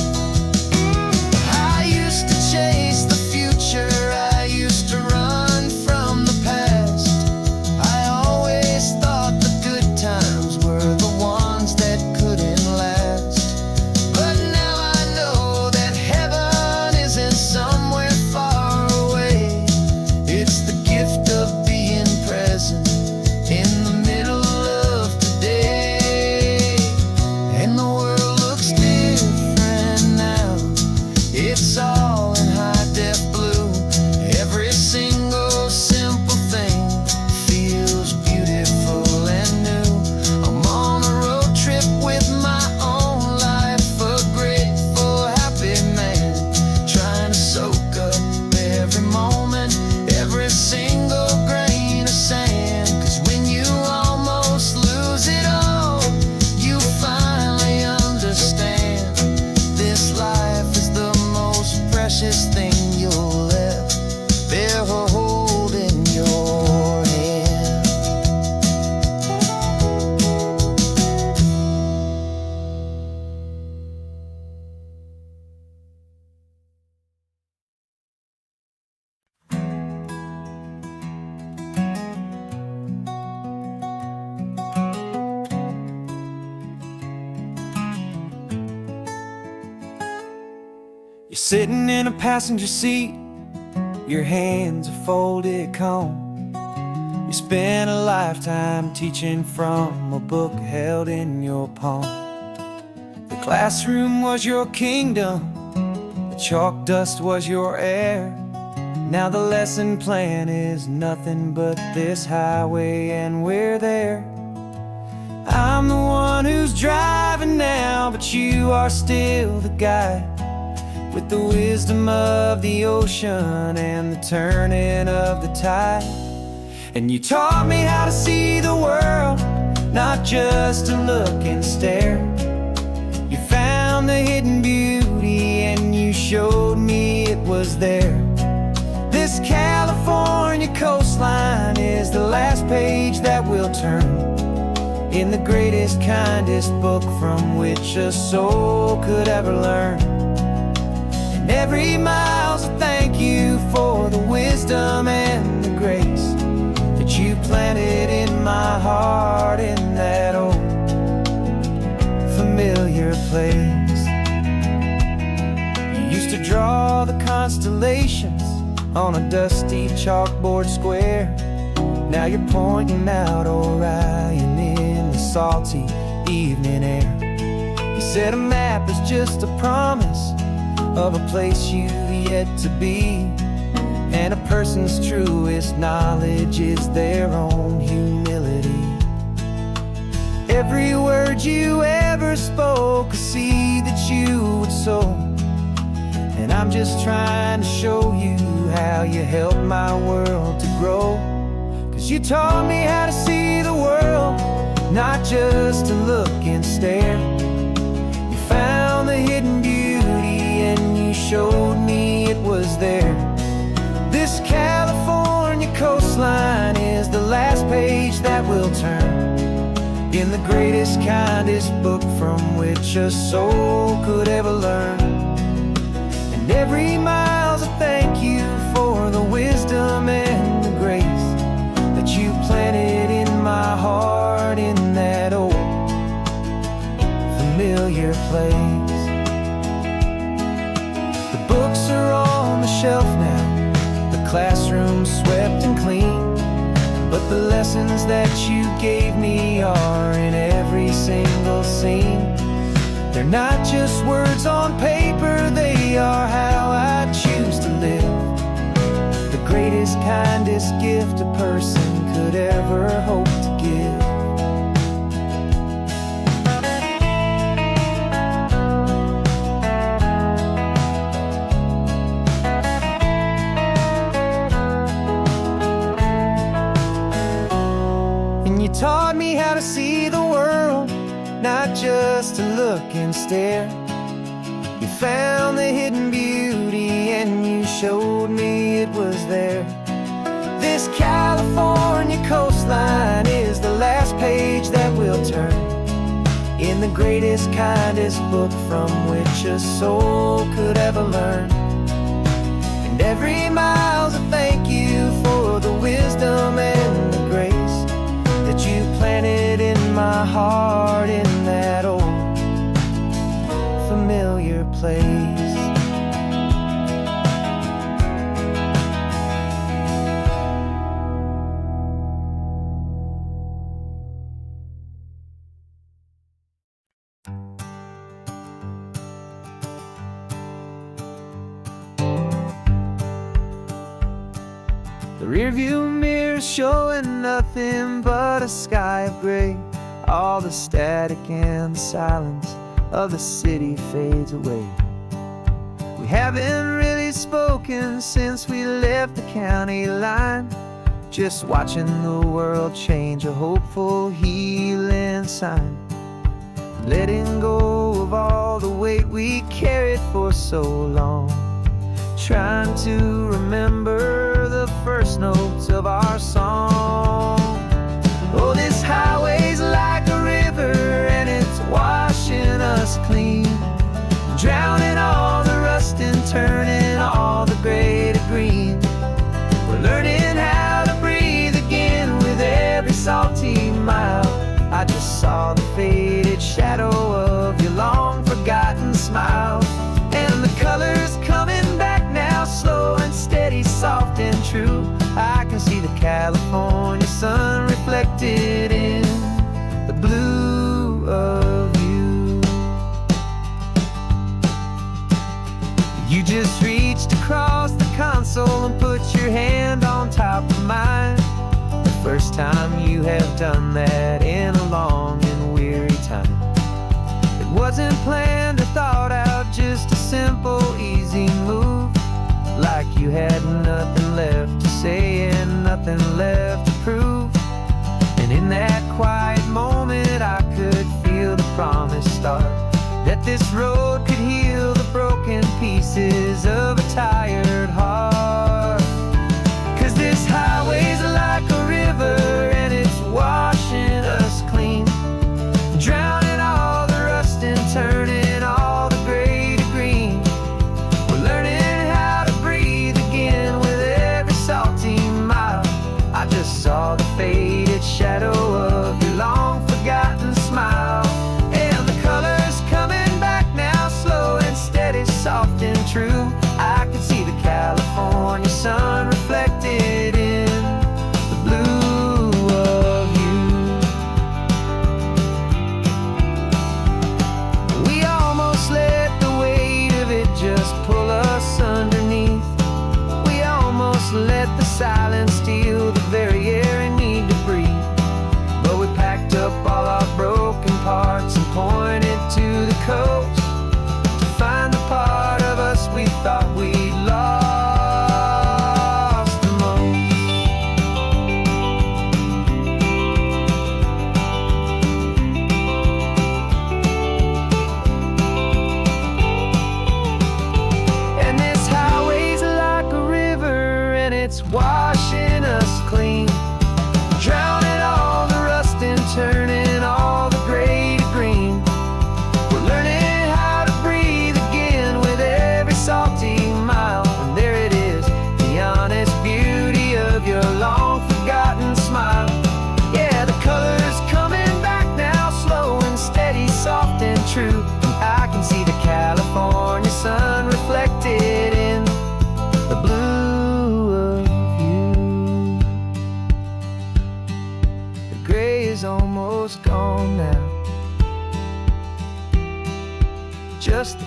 I used to chase the future, I used to run from the past. I always thought the good times were the ones that couldn't last. But now I know that heaven isn't somewhere far away. It's the gift of being present in the middle of today. And the world looks different now. It's all in high def blue. Every single simple thing feels beautiful and new. I'm on a road trip with my own life, a grateful, happy man, trying to soak up every moment, every single grain of sand. 'Cause when you almost lose it all, you finally understand this life is the most precious thing you'll ever hold in your hand. You're sitting in a passenger seat, your hands are folded calm. You spent a lifetime teaching from a book held in your palm. The classroom was your kingdom, the chalk dust was your air. Now the lesson plan is nothing but this highway, and we're there. I'm the one who's driving now, but you are still the guide, with the wisdom of the ocean and the turning of the tide. And you taught me how to see the world, not just to look and stare. You found the hidden beauty and you showed me it was there. This California coastline is the last page that we'll turn in the greatest, kindest book from which a soul could ever learn. And every mile's a thank you for the wisdom and the grace that you planted in my heart in that old familiar place. You used to draw the constellations on a dusty chalkboard square. Now you're pointing out Orion in the salty evening air. You said a map is just a promise of a place you've yet to be, and a person's truest knowledge is their own humility. Every word you ever spoke, a seed that you would sow, and I'm just trying to show you how you helped my world to grow. 'Cause you taught me how to see the world, not just to look and stare. You found the hidden beauty and you showed me it was there. This California coastline is the last page that we'll turn in the greatest, kindest book from which a soul could ever learn. And every mile's a thank you for the wisdom and the grace that you planted in my heart in that old familiar place. The books are on the shelf now, the classroom swept and clean, but the lessons that you gave me are in every single scene. They're Not just words on paper, they are how I choose to live. The greatest, kindest gift a person could ever hope to give. And you taught me how to see the world, not just to look and stare. You found the hidden beauty and you showed me it was there. This California coastline is the last page that we'll turn in the greatest, kindest book from which a soul could ever learn. And every mile's a thank you for the wisdom and the grace that you planted in my heart in that old familiar place. The rearview mirror's showing nothing but a sky of gray. All the static and the silence of the city fades away. We haven't really spoken since we left the county line, just watching the world change, a hopeful healing sign. Letting go of all the weight we carried for so long, trying to remember the first notes of our song. Oh, this highway's like a river and it's washing us clean, drowning all the rust and turning all the gray to green. We're learning how to breathe again with every salty mile. I just saw the faded shadow of your long forgotten smile, and the colors coming back now, slow and steady, soft and true. I can see the California sun reflected in the blue of you. You just reached across the console and put your hand on top of mine. The first time you have done that in a long and weary time. It wasn't planned or thought out, just a simple, easy move. Like you had nothing left to say and nothing left to prove. And in that quiet moment I could feel the promise start, that this road could heal the broken pieces of a tired heart. 'Cause this highway's like a river and it's washing us clean, drowning all the rust and turning all the gray to green. We're learning how to breathe again with every salty mile. I just saw the faded shadow of your long forgotten smile, and the colors coming back now, slow and steady, soft and true. I can see the California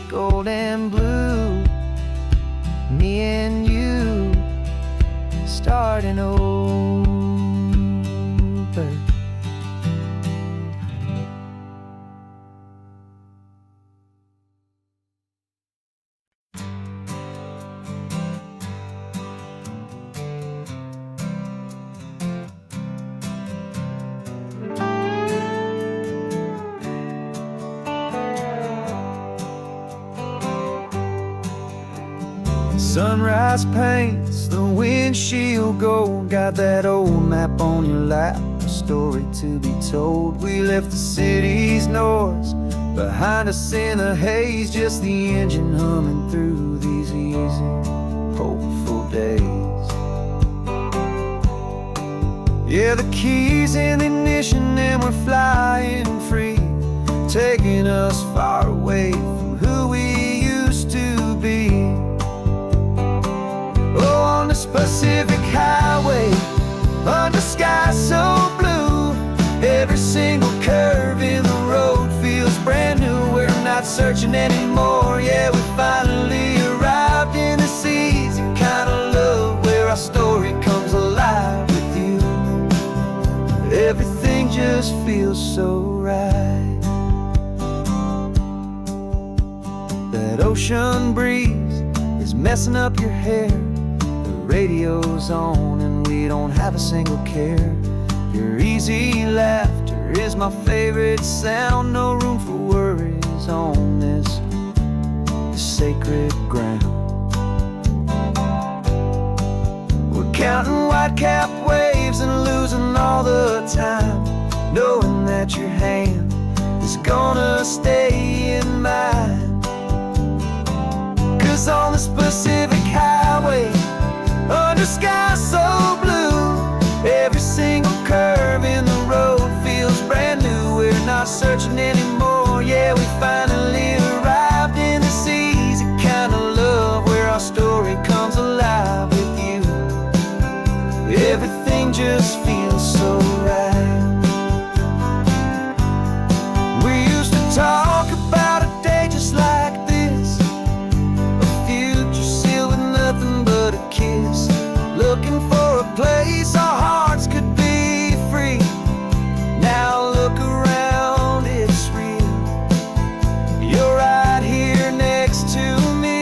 gold and blue, me and you starting over. Sunrise paints the windshield gold. Got that old map on your lap, a story to be told. We left the city's noise behind us in the haze, just the engine humming through these easy, hopeful days. Yeah, the keys in the ignition and we're flying free, taking us far away from who we used to be. Oh, on this Pacific highway, under sky so blue, every single curve in the road feels brand new. We're not searching anymore, yeah, we finally arrived in this easy kind of love, where our story comes alive with you. Everything just feels so right. That ocean breeze is messing up your hair, radio's on and we don't have a single care. Your easy laughter is my favorite sound. No room for worries on this sacred ground. We're counting white-capped waves and losing all the time, knowing that your hand is gonna stay in mine. 'Cause on this Pacific highway, under sky so blue, every single curve in the road feels brand new. We're not searching anymore, yeah, we finally arrived in this easy kind of love, where our story comes alive with you. Everything just feels so right. We used to talk about a day just like this, a future sealed with nothing but a kiss, looking for a place our hearts could be free. Now look around, it's real. You're right here next to me.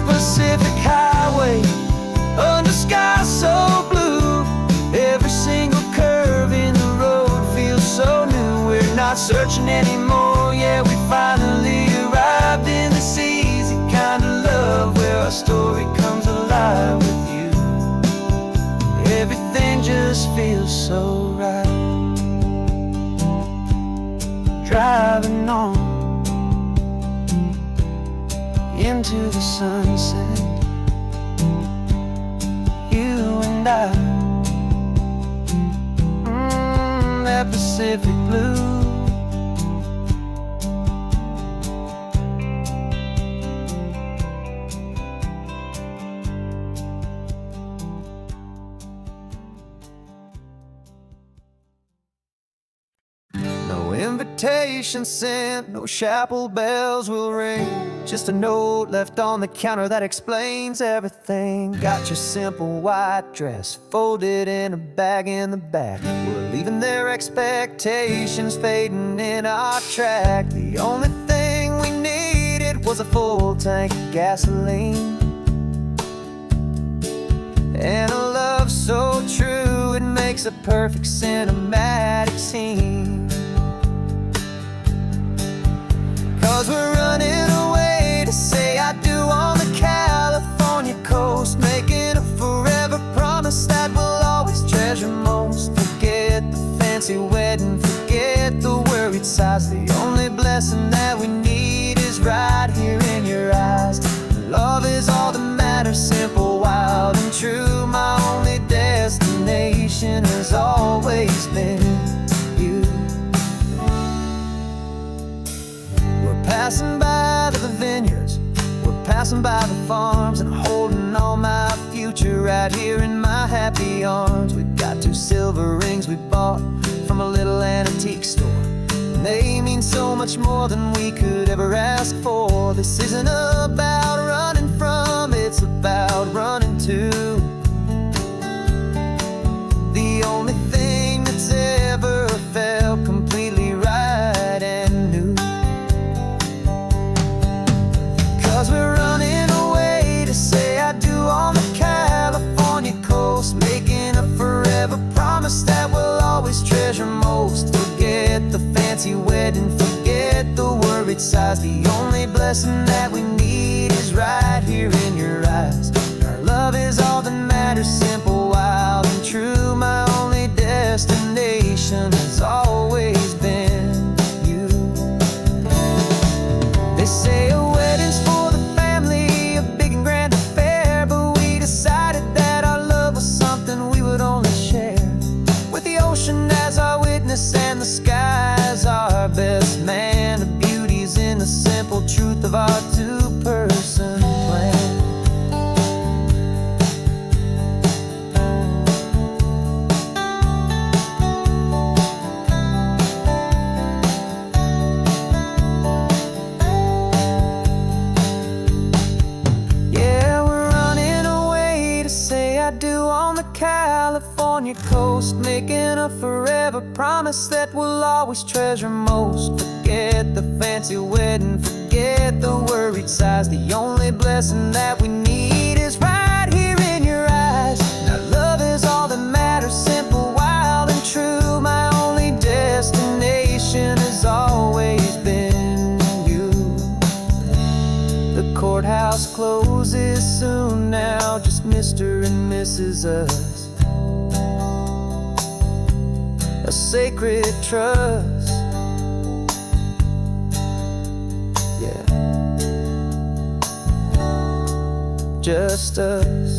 Pacific highway, under sky so blue, every single curve in the road feels so new. We're not searching anymore, yeah, we finally arrived in this easy kind of love, where our story comes alive with you. Everything just feels so right. Driving on into the sunset, you and I, that Pacific blue. No invitation sent, no chapel bells will ring, just a note left on the counter that explains everything. Got your simple white dress folded in a bag in the back. We're leaving their expectations fading in our track. The only thing we needed was a full tank of gasoline, and a love so true it makes a perfect cinematic scene. 'Cause we're running away to say I do on the California coast, making a forever promise that we'll always treasure most. Forget the fancy wedding, forget the worried sighs. The only blessing that we need is right here in your eyes. Love is all that matters, simple, wild, and true. My only destination has always been you. passing by the vineyards, we're passing by the farms, and holding all my future right here in my happy arms. We've got 2 silver rings we bought from a little antique store, and they mean so much more than we could ever ask for. This isn't about running from, it's about running to the only thing that's ever felt completely right and new. 'Cause we're running away to say I do on the California coast, making a forever promise that we'll always treasure most. Forget the fancy wedding, forget the worried sighs. The only blessing that we need is right here in your eyes. Our love is all that matters, simple, wild, and true. My only destination has always been you. They say a wedding's for the family, a big and grand affair, but we decided that our love was something we would only share with the ocean as our witness and the sky as our best man. The beauty's in the simple truth of our 2-person plan. California coast, making a forever promise that we'll always treasure most. Forget the fancy wedding, forget the worried sighs. The only blessing that we need is right here in your eyes. Now love is all that matters, simple, wild, and true. My only destination has always been you. The courthouse closes soon now, just Mr. and Mrs. Us, a sacred trust. Yeah, just us.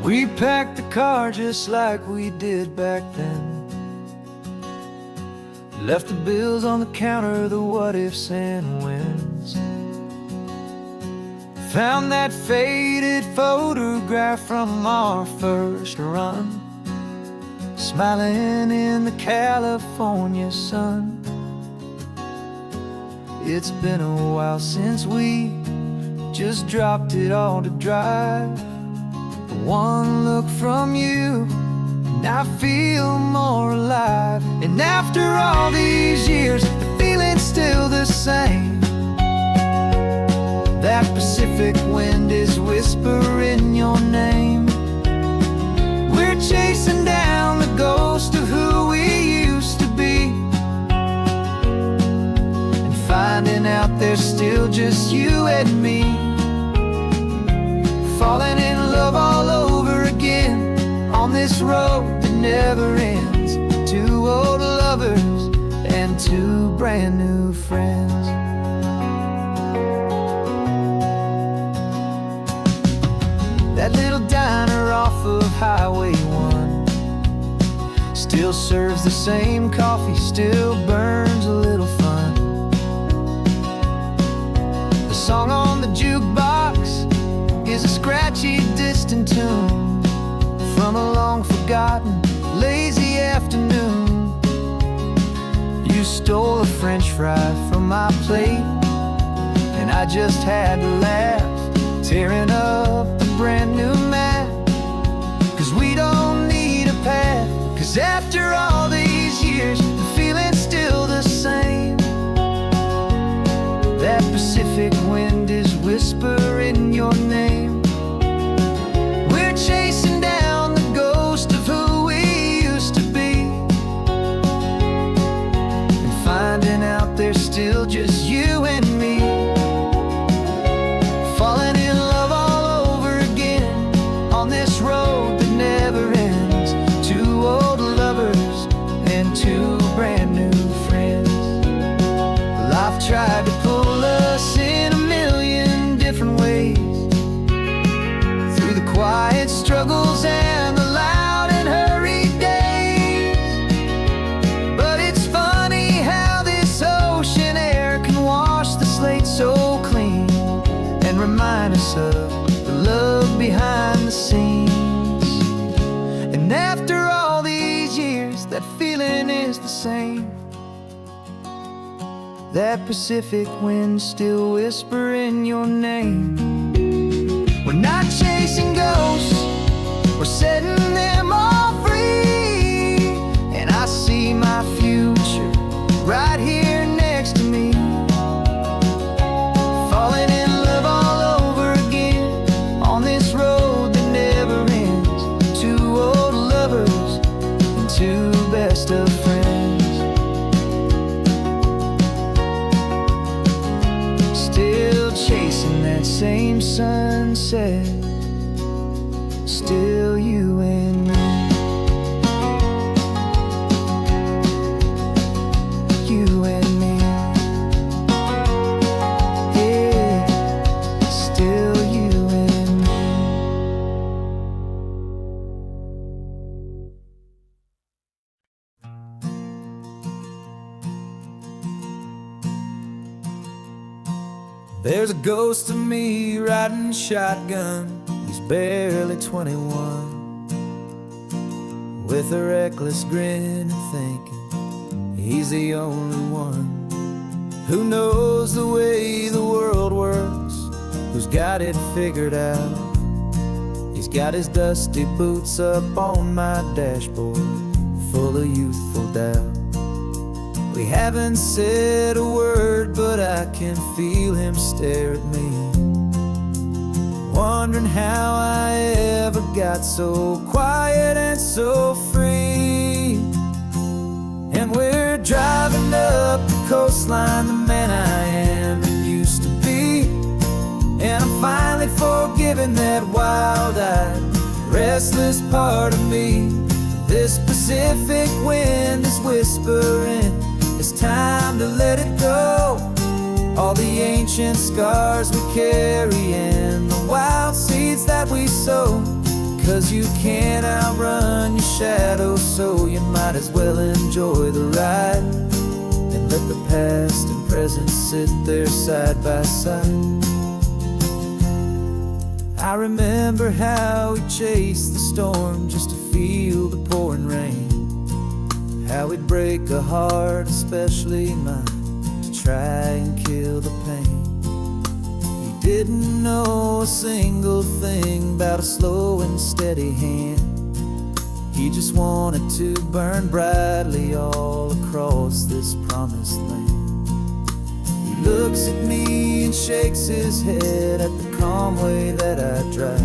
We packed the car just like we did back then. Left the bills on the counter, the what ifs and whens. Found that faded photograph from our first run, smiling in the California sun. It's been a while since we just dropped it all to drive. One look from you, and I feel more alive. And after all these years, the feeling's still the same. That Pacific wind is whispering your name. We're chasing down the ghost of who we used to be, and finding out there's still just you and me. Falling in love all over again on this road that never ends. 2 old lovers and 2 brand new friends. That little diner off of Highway 1 still serves the same coffee, still burns a little fun. The song on the jukebox is a scratchy, distant tune from a long-forgotten, lazy afternoon. You stole a French fry from my plate, and I just had to laugh, tearing up the brand new map. 'Cause we don't need a path, 'cause after all these years, the feeling's still the same. That Pacific wind is whispering your name. We're chasing down the ghost of who we used to be, and finding out there's still just you and me. Falling in love all over again on this road that never ends. 2 old lovers feeling is the same. That Pacific wind still whispering your name. We're not chasing ghosts, we're setting them all free. And I see my future right here next to me. Falling in love all over again on this road that never ends. Two old lovers and two best of friends. Still chasing that same sunset. Still you and me. You and me. Yeah, still you and me. There's a ghost of me riding shotgun. He's barely 21, with a reckless grin and thinking he's the only one who knows the way the world works, who's got it figured out. He's got his dusty boots up on my dashboard, full of youthful doubt. We haven't said a word, but I can feel him stare at me, wondering how I ever got so quiet and so free. And we're driving up the coastline, the man I am and used to be. And I'm finally forgiving that wild-eyed, restless part of me. This Pacific wind is whispering, it's time to let it go. All the ancient scars we carry and the wild seeds that we sow. 'Cause you can't outrun your shadow, so you might as well enjoy the ride and let the past and present sit there side by side. I remember how we chased the storm just to feel the pouring rain, how we'd break a heart, especially mine, to try and kill the pain. He didn't know a single thing about a slow and steady hand. He just wanted to burn brightly all across this promised land. He looks at me and shakes his head at the calm way that I drive,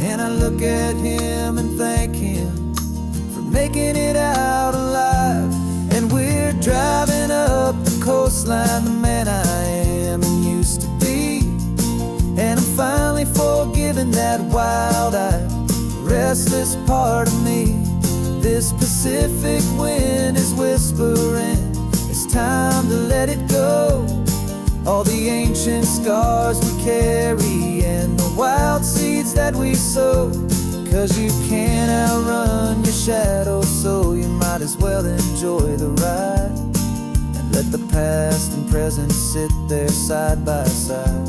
and I look at him and thank him for making it out alive. And we're driving up the coastline, the man I am and used to be. And I'm finally forgiving that wild-eyed, restless part of me. This Pacific wind is whispering, it's time to let it go. All the ancient scars we carry and the wild seeds that we sow. 'Cause you can't outrun your shadow, so you might as well enjoy the ride and let the past and present sit there side by side.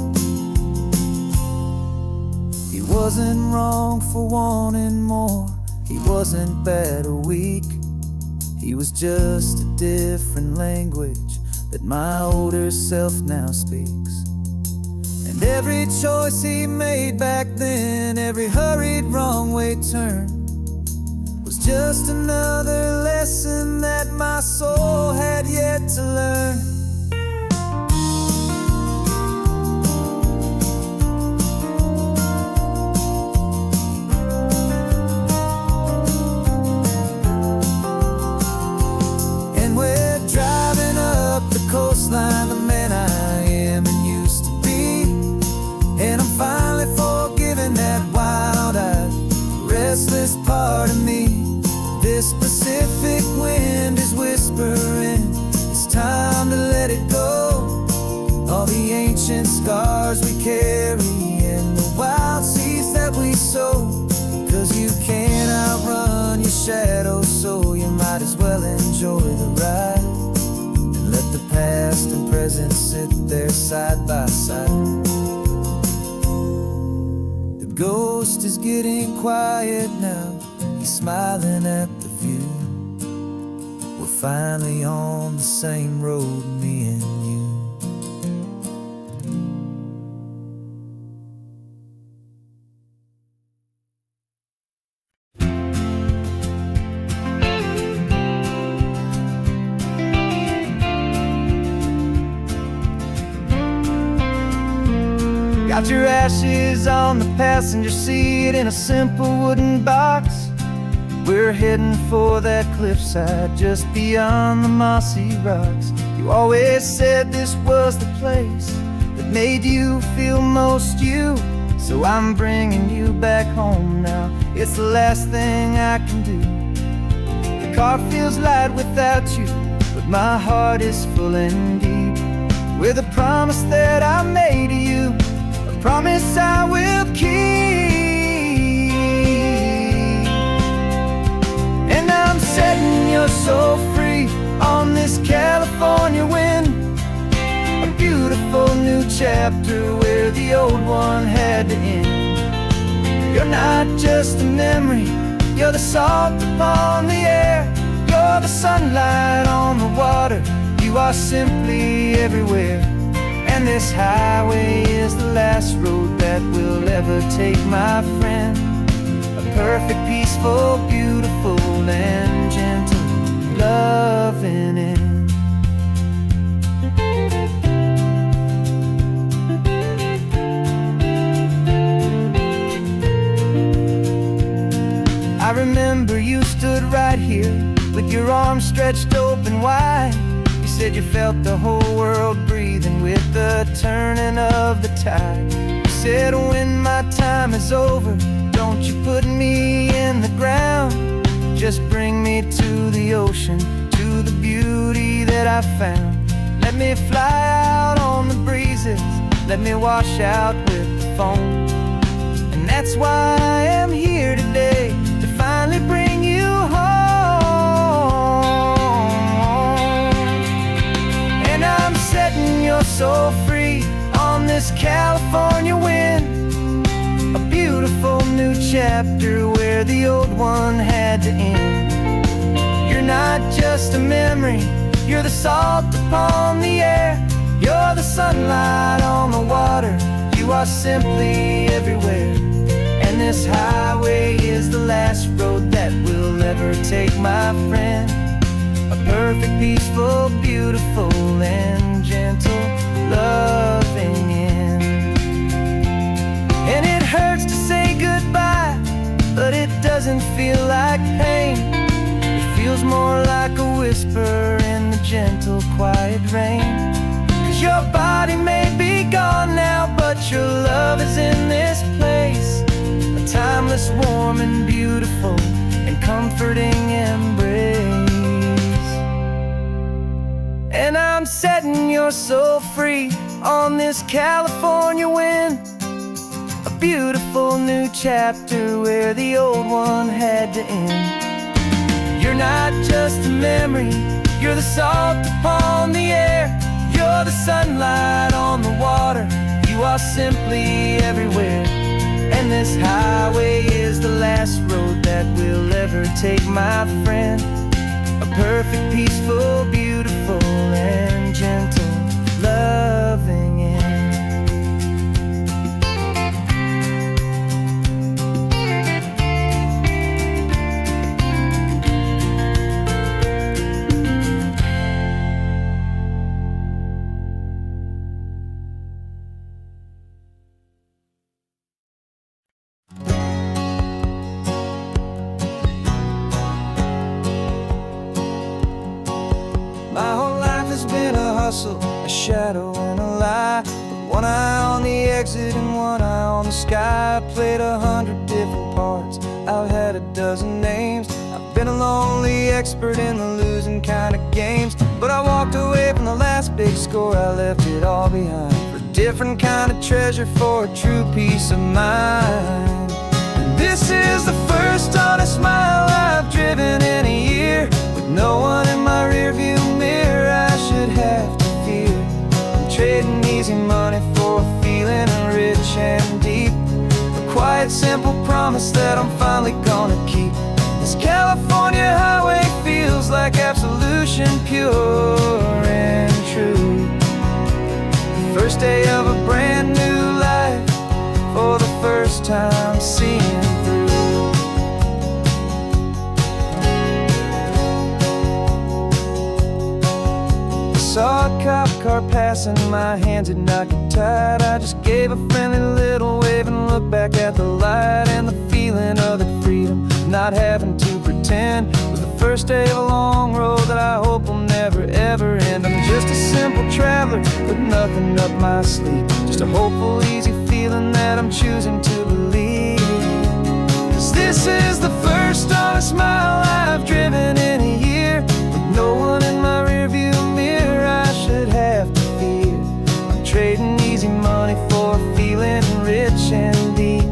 He wasn't wrong for wanting more, he wasn't bad or weak. He was just a different language that my older self now speaks. And every choice he made back then, every hurried wrong way turn, was just another lesson that my soul had yet to learn. And we're driving up the coastline, the man I am and used to be. And I'm finally forgiving that wild-eyed, restless part of me. This Pacific wind is whispering, it's time to let it go. All the ancient scars we carry and the wild seeds that we sow. 'Cause you can't outrun your shadow, so you might as well enjoy the ride and let the past and present sit there side by side. The ghost is getting quiet now, he's smiling at the view. finally on the same road, me and you. Got your ashes on the passenger seat in a simple wooden box. We're heading for that cliffside just beyond the mossy rocks. You always said this was the place that made you feel most you. So I'm bringing you back home now. It's the last thing I can do. The car feels light without you, but my heart is full and deep with a promise that I made to you, a promise I will keep. And I'm setting your soul free on this California wind, a beautiful new chapter where the old one had to end. You're not just a memory, you're the salt upon the air, you're the sunlight on the water, you are simply everywhere. And this highway is the last road that we'll ever take, my friend. A perfect, peaceful, beautiful, and gentle, loving end. I remember you stood right here with your arms stretched open wide. You said you felt the whole world breathing with the turning of the tide. You said when my time is over, don't you put me in the ground, just bring me to the ocean, to the beauty that I found. Let me fly out on the breezes, let me wash out with the foam. And that's why I am here today, to finally bring you home. And I'm setting your soul free on this California wind, a beautiful new chapter where the old one had to end. You're not just a memory, you're the salt upon the air, you're the sunlight on the water, you are simply everywhere. And this highway is the last road that we'll ever take, my friend. A perfect, peaceful, beautiful, and gentle, loving end. And it hurts to say goodbye, but it doesn't feel like pain. It feels more like a whisper in the gentle, quiet rain. 'Cause your body may be gone now, but your love is in this place, a timeless, warm, and beautiful, and comforting embrace. And I'm setting your soul free on this California wind, a beautiful new chapter where the old one had to end. You're not just a memory, you're the salt upon the air, you're the sunlight on the water, you are simply everywhere. And this highway is the last road that we'll ever take, my friend. A perfect, peaceful, beautiful, and gentle, loving end. My whole life has been a hustle, a shadow and a lie, with one eye on the exit and one eye on the sky. I played 100 different parts, I've had a dozen names. I've been a lonely expert in the losing kind of games, but I walked away from the last big score, I left it all behind for a different kind of treasure, for a true peace of mind. And this is the first honest mile I've driven in a year, with no one in my rearview mirror I should have to fear. I'm trading easy money for a feeling rich and deep, a quiet, simple promise that I'm finally gonna keep. This California highway feels like absolution. absolution, pure and true. First day of a brand new life, for the first time seeing through. Saw a cop car passing, my hands had not got tied. I just gave a friendly little wave and looked back at the light. And the feeling of the freedom, not having to pretend, was the first day of a long road that I hope will never ever end. I'm just a simple traveler with nothing up my sleeve, just a hopeful, easy feeling that I'm choosing to believe. 'Cause this is the first honest mile I've driven in a year, with no one in my rearview mirror I should have to fear. I'm trading easy money for a feeling rich and deep,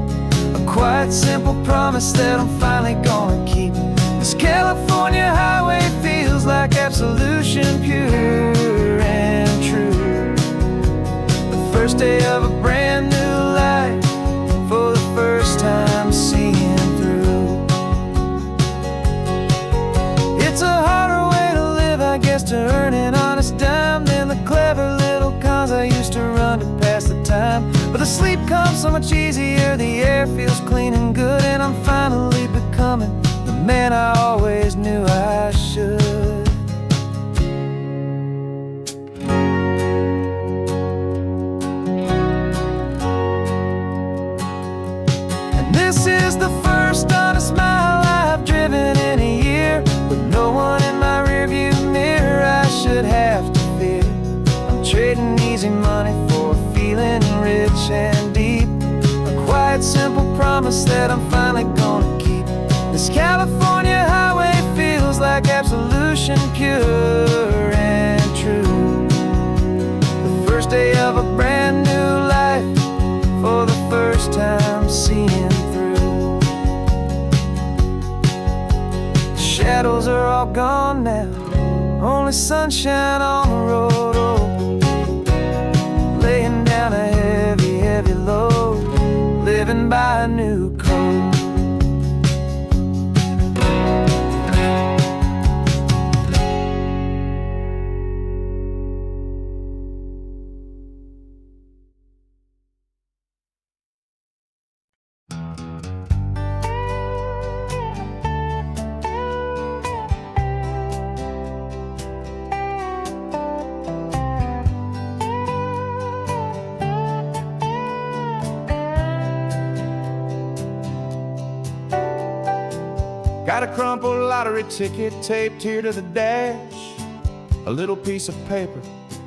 a quiet, simple promise that I'm finally gonna keep. This California highway feels like absolution, pure and true. The first day of a brand new life, for the first time seeing through. It's a harder way to live, I guess, to earn an honest dime than the clever little cons I used to run to pass the time. But the sleep comes so much easier, the air feels clean and good, and I'm finally becoming the man I always knew I should. And this is the first honest mile I've driven in a year, with no one in my rearview mirror I should have to fear. I'm trading easy money for a feeling rich and deep, a quiet, simple promise that I'm finally gonna keep. This California highway feels like absolution, pure and true. The first day of a brand new life, for the first time seeing through. The shadows are all gone now, only sunshine on the road. Oh, laying down a heavy, heavy load, living by a new code. Got a crumpled lottery ticket taped here to the dash, a little piece of paper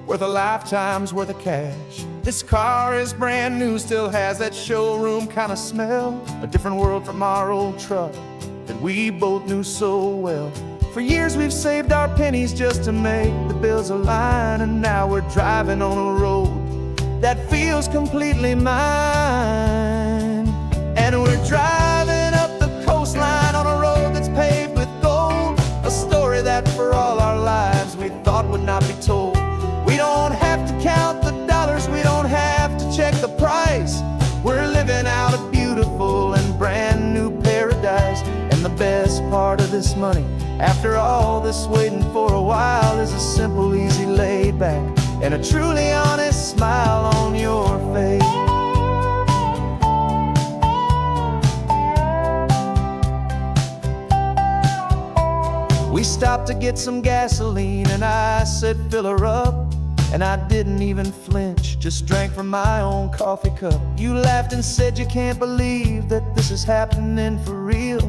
worth a lifetime's worth of cash. This car is brand new, still has that showroom kind of smell, a different world from our old truck that we both knew so well. For years we've saved our pennies just to make the bills align, and now we're driving on a road that feels completely mine. And we're driving up the coastline on a road that's paved with gold, a story that for all our lives we thought would not be told. We don't have to count the dollars, we don't have to check the price. We're living out a beautiful and brand new paradise. And the best part of this money, after all this waiting for a while, is a simple, easy, laid back, and a truly honest smile on your face. We stopped to get some gasoline, and I said, fill her up. And I didn't even flinch, just drank from my own coffee cup. You laughed and said you can't believe that this is happening for real.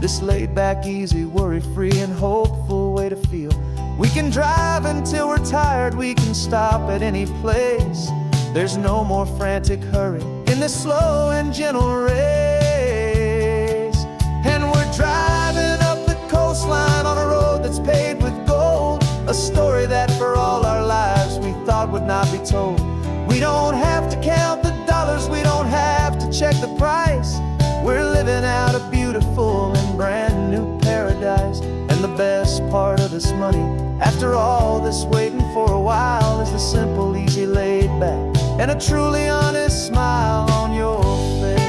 This laid back, easy, worry-free and hopeful way to feel. We can drive until we're tired, we can stop at any place. There's no more frantic hurry in this slow and gentle race. And we're driving up the coastline on a road that's paved with gold, a story that for all our lives we thought would not be told. We don't have to count the dollars, we don't have to check the price. We're living out a beautiful and brand new paradise. And the best part of this money, after all this waiting for a while, is the simple, easy, laid back, and a truly honest smile on your face.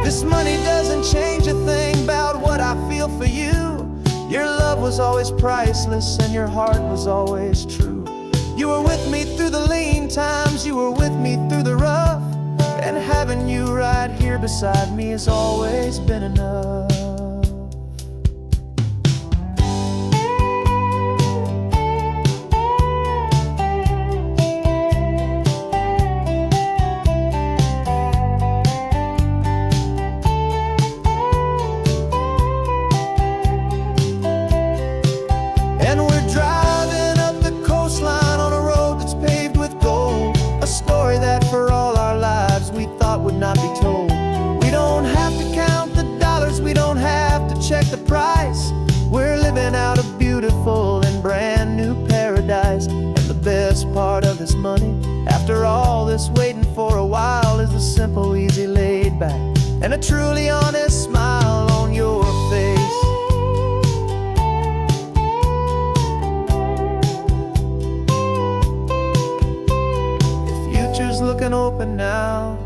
This money doesn't change a thing about what I feel for you. was always priceless and your heart was always true. You were with me through the lean times, you were with me through the rough, and having you right here beside me has always been enough. Not be told. We don't have to count the dollars, we don't have to check the price. We're living out a beautiful and brand new paradise. And the best part of this money, after all this waiting for a while, is the simple, easy, laid back, and a truly honest smile on your face. The future's looking open now,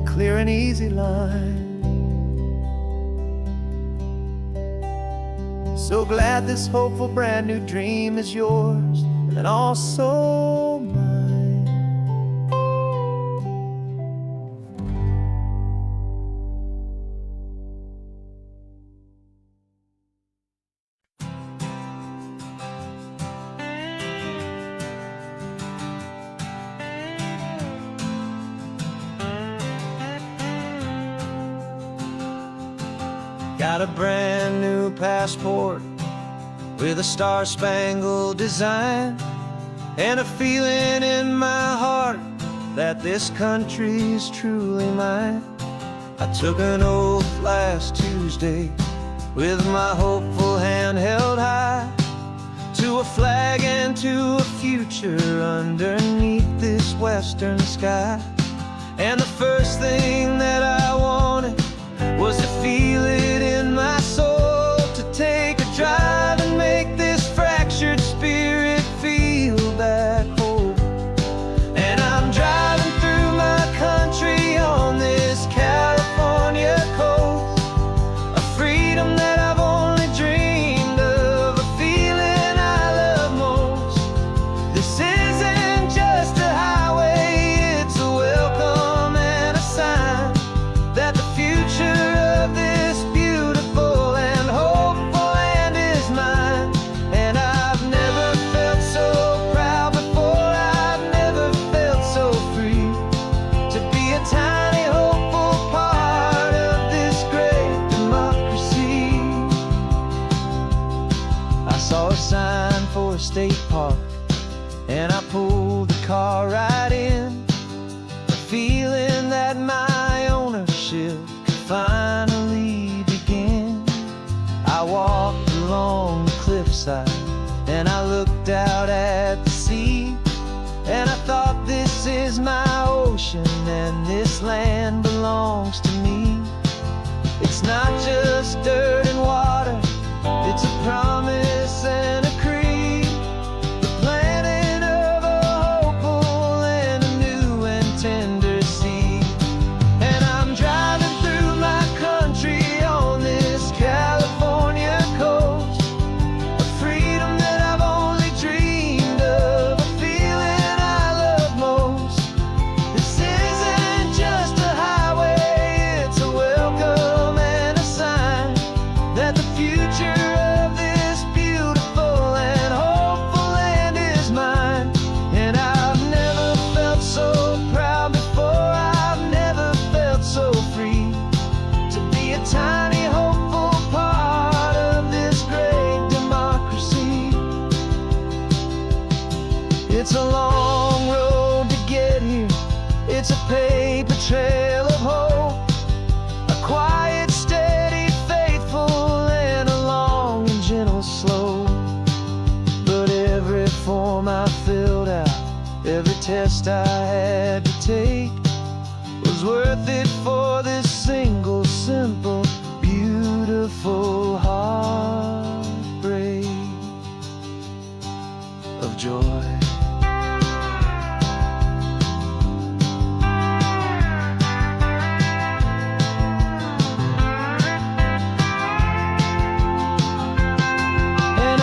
clear and easy line. So glad this hopeful brand new dream is yours and also mine. Got a brand new passport with a star-spangled design, and a feeling in my heart that this country's truly mine. I took an oath last Tuesday with my hopeful hand held high, to a flag and to a future underneath this western sky. And the first thing that I wanted was to feel it in my soul, to take a drive and make this fractured spirit feel back home. And I'm driving through my country on this California coast, a freedom that I've only dreamed of, a feeling I love most. This isn't just a highway, it's a welcome and a sign that the future of this beautiful and hopeful land is mine. And I've never felt so proud before, I've never felt so free, to be a tiny hopeful part of this great democracy. I saw a sign for a state park, and I pulled the car right in, a feeling that my ownership could finally begin. I walked along the cliffside and I looked out at the sea, and I thought, this is my ocean and this land belongs to me. It's not just dirt and water, it's a promise and a creed, the planting of a hopeful and a new and tender seed. And I'm driving through my country on this California coast, a freedom that I've only dreamed of, a feeling I love most. This isn't just a highway, it's a welcome and a sign that the future of this beautiful and hopeful land is mine. And I've never felt so proud before, I've never felt so free, to be a tiny hopeful part of this great democracy. It's a long road to get here, it's a paper trail of hope, a quiet, steady, faithful, and a long and gentle slope. But every form I filled out, every test I had to take, was worth it for this single, simple, beautiful heartbreak of joy. And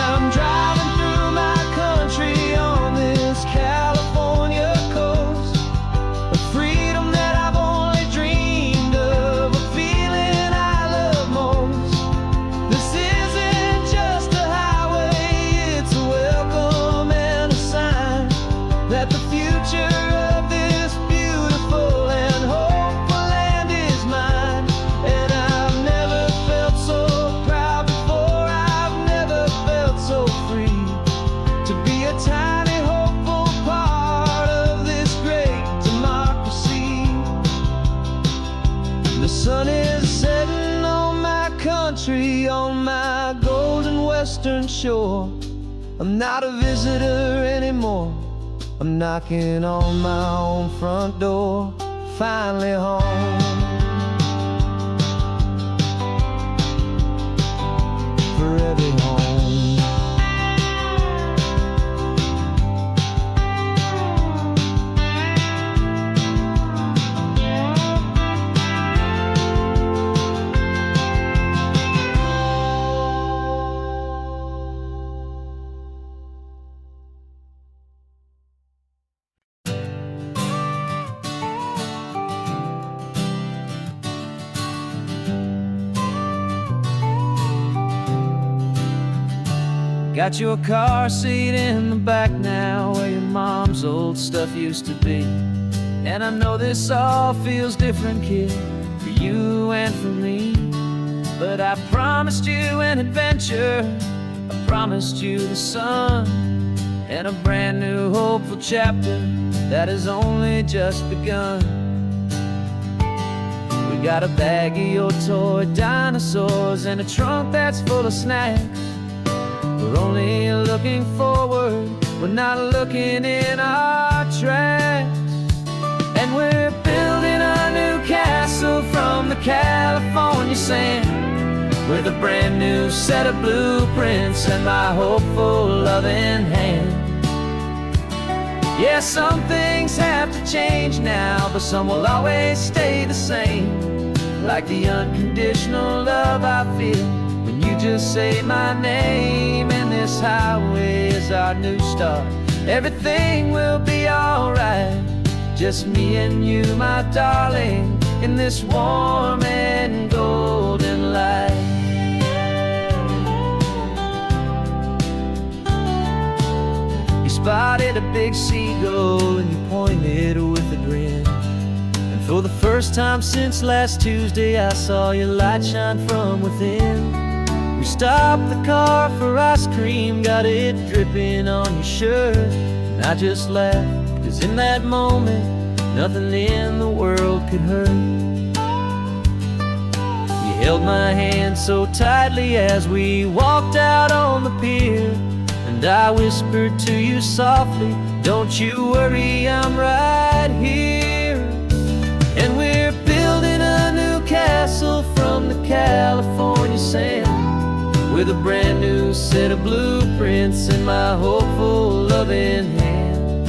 country on my golden western shore. I'm not a visitor anymore. I'm knocking on my own front door, finally home. Forever home. Got your car seat in the back now, where your mom's old stuff used to be. And I know this all feels different, kid, for you and for me. But I promised you an adventure, I promised you the sun, and a brand new hopeful chapter that has only just begun. We got a bag of your toy dinosaurs and a trunk that's full of snacks. We're only looking forward, we're not looking in our tracks. And we're building a new castle from the California sand, with a brand new set of blueprints and my hopeful loving hand. Yeah, some things have to change now, but some will always stay the same. Like the unconditional love I feel when you just say my name. And this highway is our new start. Everything will be alright, just me and you, my darling, in this warm and golden light. You spotted a big seagull and you pointed with a grin. And for the first time since last Tuesday, I saw your light shine from within. We stopped the car for ice cream, got it dripping on your shirt. And I just laughed, 'cause in that moment, nothing in the world could hurt. You held my hand so tightly as we walked out on the pier, and I whispered to you softly, don't you worry, I'm right here. And we're building a new castle from the California sand, with a brand new set of blueprints in my hopeful loving hand.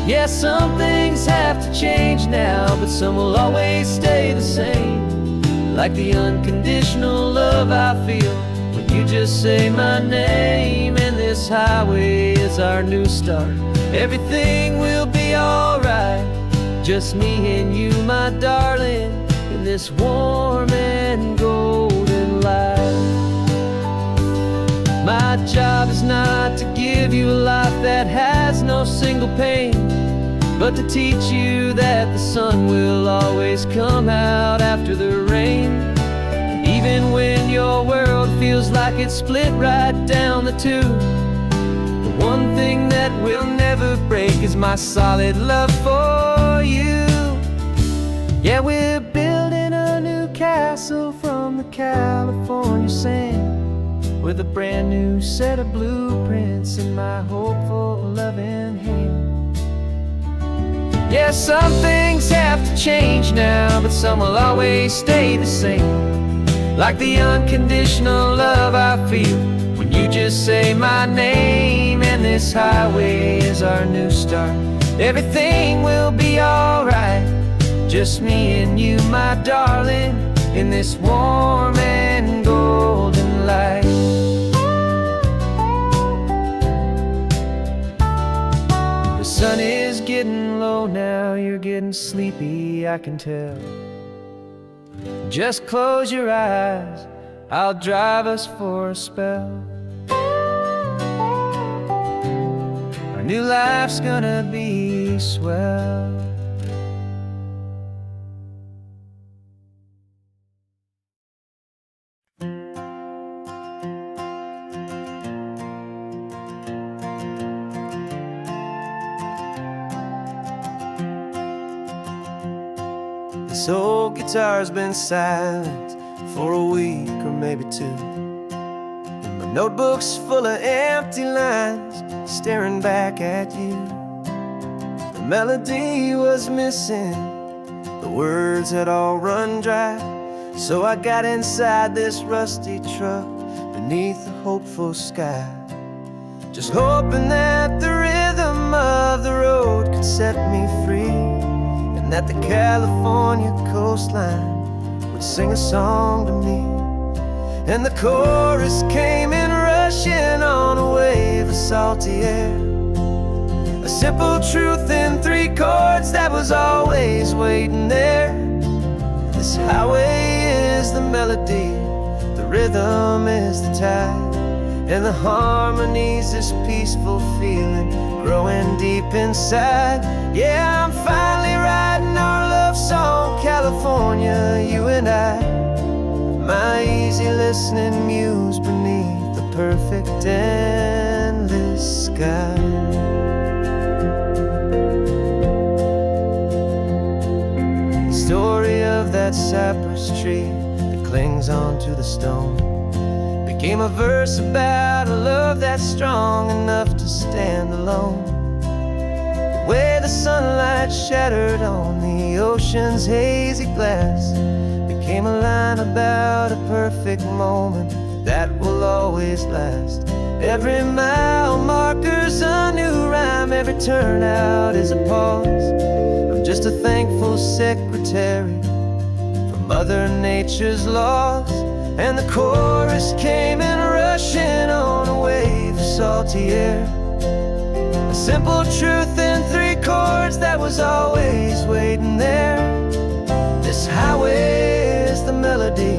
Yeah, some things have to change now, but some will always stay the same. Like the unconditional love I feel when you just say my name. And this highway is our new start. Everything will be alright, just me and you, my darling, in this warm and golden light. My job is not to give you a life that has no single pain, but to teach you that the sun will always come out after the rain. Even when your world feels like it's split right down the two, the one thing that will never break is my solid love for you. Yeah, we're building a new castle from the California sand, with a brand new set of blueprints in my hopeful loving hand. Yeah, some things have to change now, but some will always stay the same. Like the unconditional love I feel when you just say my name. And this highway is our new start. Everything will be alright, just me and you, my darling, in this warm and golden light. The sun is getting low now, you're getting sleepy, I can tell. Just close your eyes, I'll drive us for a spell. Our new life's gonna be swell. This old guitar's been silent for a week or maybe two. My notebook's full of empty lines, staring back at you. The melody was missing, the words had all run dry. So I got inside this rusty truck beneath a hopeful sky, just hoping that the rhythm of the road could set me free, and that the California coastline would sing a song to me. And the chorus came in rushing on a wave of salty air, a simple truth in 3 chords that was always waiting there. This highway is the melody, the rhythm is the tide, and the harmony's this peaceful feeling growing deep inside. Yeah, I'm finally writing our love song, California, you and I. My easy listening muse beneath the perfect endless sky. The story of that cypress tree that clings onto the stone became a verse about a love that's strong enough to stand alone. The way the sunlight shattered on the ocean's hazy glass became a line about a perfect moment that will always last. Every mile marker's a new rhyme, every turnout is a pause. I'm just a thankful secretary for Mother Nature's laws. And the chorus came in rushing on a wave of salty air, a simple truth in 3 chords that was always waiting there. This highway is the melody,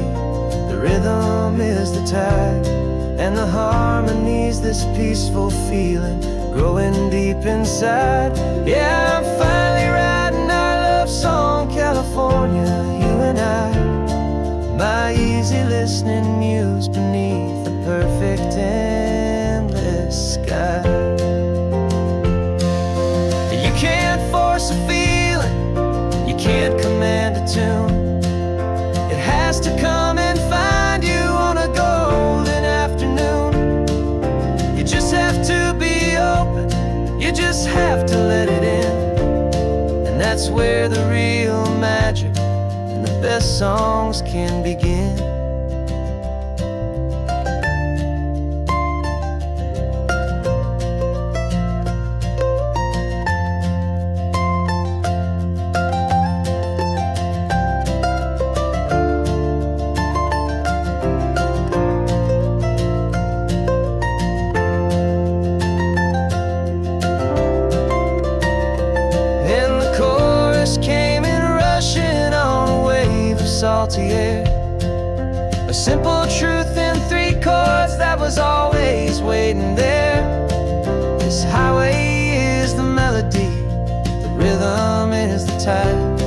the rhythm is the tide, and the harmony's this peaceful feeling growing deep inside. Yeah, I'm finally writing our love song, California, you and I. My easy listening muse beneath the perfect endless sky. You can't force a feeling, you can't command a tune. It has to come and find you on a golden afternoon. You just have to be open, you just have to let it in. And that's where the real magic and the best songs can begin. Salty air, a simple truth in 3 chords that was always waiting there. This highway is the melody, the rhythm is the tide,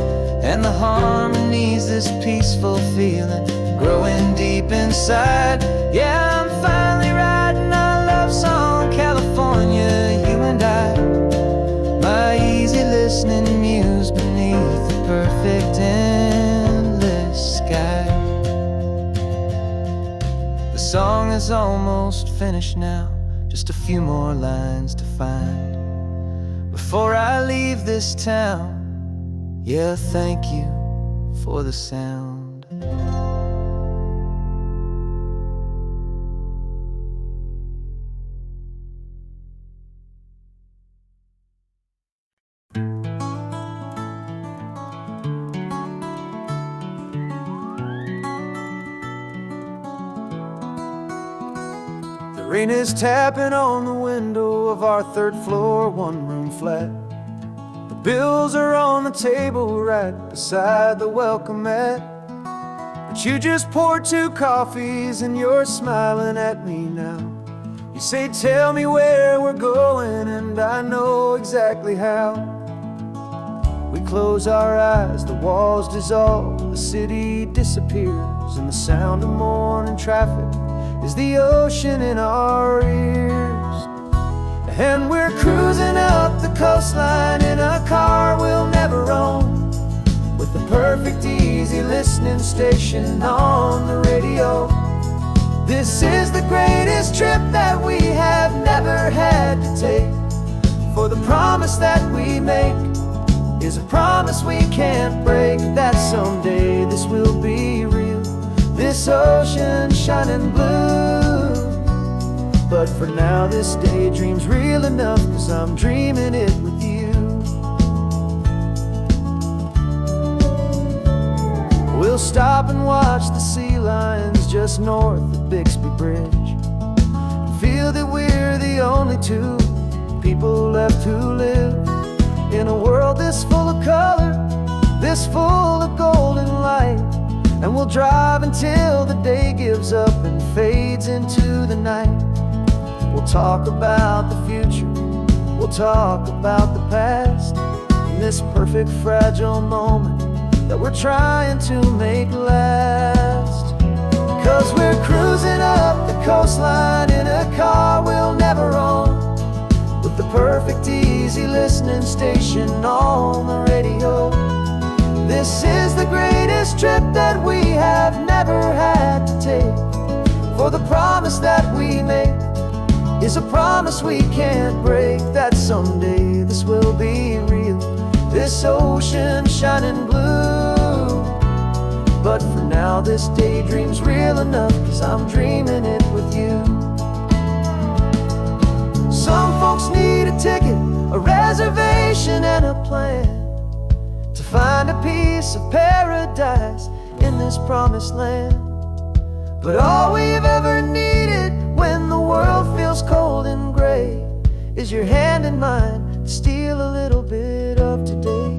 and the harmony's this peaceful feeling growing deep inside. Yeah, I'm finally writing our love song, California, you and I. My easy listening muse beneath the perfect endless sky. The song is almost finished now, just a few more lines to find before I leave this town. Yeah, thank you for the sound. The rain is tapping on the window of our 3rd floor, 1-room flat. The bills are on the table right beside the welcome mat. But you just poured 2 coffees and you're smiling at me now. You say, tell me where we're going, and I know exactly how. We close our eyes, the walls dissolve, the city disappears, and the sound of morning traffic is the ocean in our ears. And we're cruising up the coastline in a car we'll never own, with the perfect, easy listening station on the radio. This is the greatest trip that we have never had to take. For the promise that we make is a promise we can't break, that someday this will be real, this ocean shining blue. But for now this daydream's real enough, 'cause I'm dreaming it with you. We'll stop and watch the sea lions just north of Bixby Bridge, and feel that we're the only two people left who live in a world this full of color, this full of golden light. And we'll drive until the day gives up and fades into the night. We'll talk about the future, we'll talk about the past, in this perfect fragile moment that we're trying to make last. 'Cause we're cruising up the coastline in a car we'll never own, with the perfect easy listening station on the radio. This is the greatest trip that we have never had to take. For the promise that we make is a promise we can't break, that someday this will be real, this ocean shining blue. But for now this daydream's real enough, 'cause I'm dreaming it with you. Some folks need a ticket, a reservation and a plan to find a piece of paradise in this promised land. But all we've ever needed when the world feels cold and gray is your hand in mine to steal a little bit of today.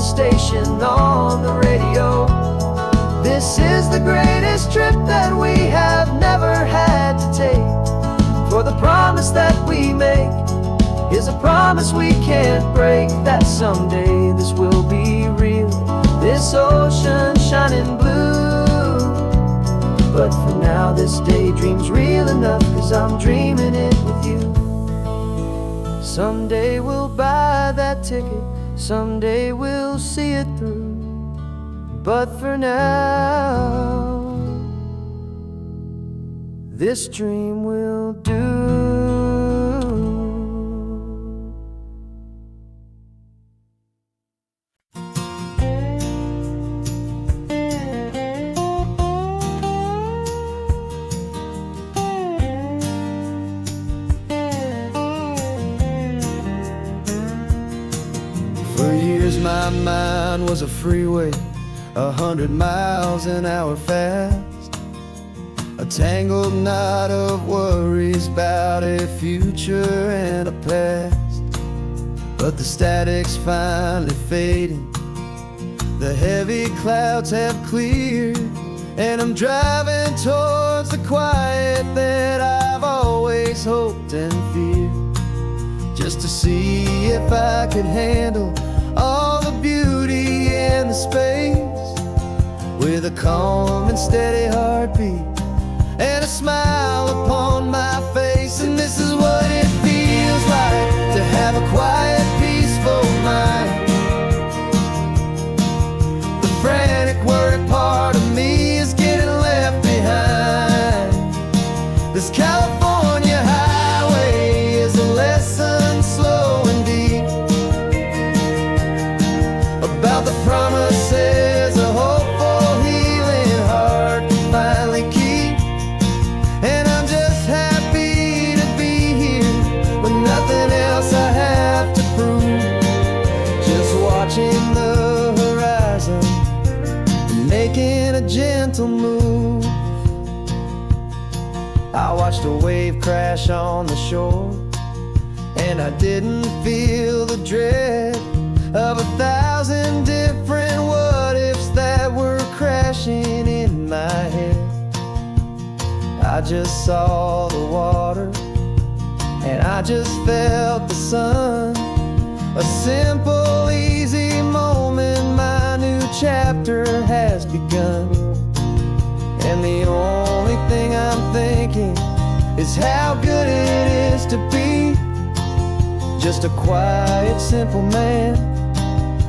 Station on the radio. This is the greatest trip that we have never had to take. For the promise that we make is a promise we can't break, that someday this will be real, this ocean shining blue. But for now this daydream's real enough, 'cause I'm dreaming it with you. Someday we'll buy that ticket, someday we'll see it through. But for now, this dream will do. For years my mind was a freeway, 100 miles an hour fast, a tangled knot of worries about a future and a past. But the static's finally fading, the heavy clouds have cleared, and I'm driving towards the quiet that I've always hoped and feared, just to see if I could handle all the beauty and the space, with a calm and steady heartbeat and a smile upon my face. And this is what it feels like to have a quiet, peaceful mind. The frantic, worried part of me is getting left behind. This California highway is a lesson slow and deep about the promises a hopeful, healing heart can finally keep. And I'm just happy to be here with nothing else I have to prove, just watching the horizon and making a gentle move. I watched a wave crash on the shore, and I didn't feel the dread of 1,000 different what ifs that were crashing in my head. I just saw the water and I just felt the sun. A simple, easy moment, my new chapter has begun. And the only thing I'm thinking is how good it is to be just a quiet, simple man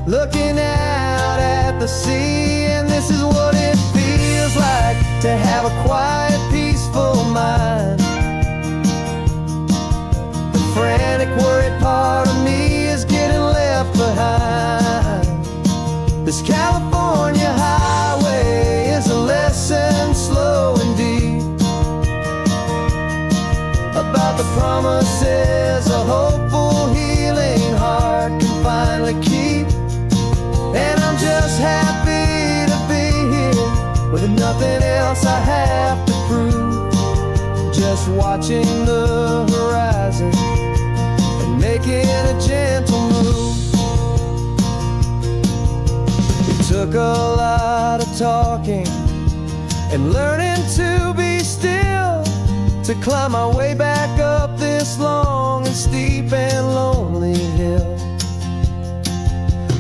looking out at the sea. And this is what it feels like to have a quiet, peaceful mind. The frantic, worried part of me is getting left behind. This California highway is a lesson slow and deep about the promises a hopeful, healing heart can finally keep. And I'm just happy to be here with nothing else I have to prove. Just watching the horizon and making a gentle move. It took a lot of talking and learning to be still to climb my way back up this long and steep and lonely hill.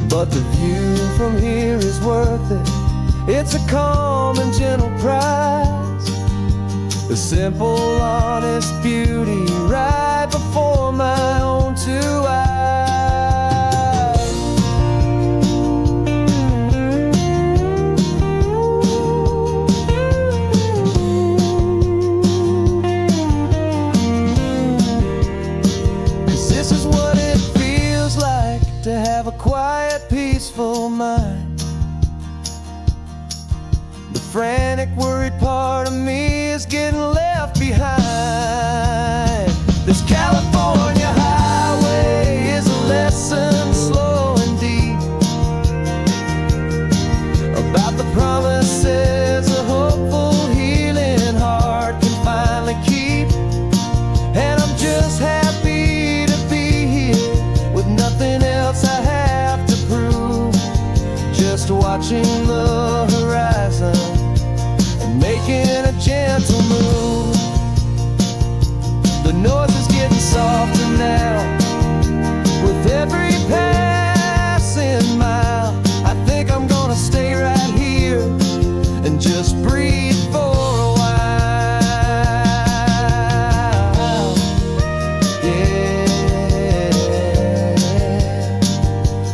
But the view from here is worth it. It's a calm and gentle prize. The simple, honest beauty right before my own two eyes. 'Cause this is what it feels like to have a quiet, peaceful mind. The frantic, worried part of me is getting left behind. This California highway is a lesson slow and deep about the promises a hopeful, healing heart can finally keep. And I'm just happy to be here with nothing else I have to prove. Just watching the horizon and making a gentle move. The noise is getting softer now with every passing mile. I think I'm gonna stay right here and just breathe for a while. Yeah,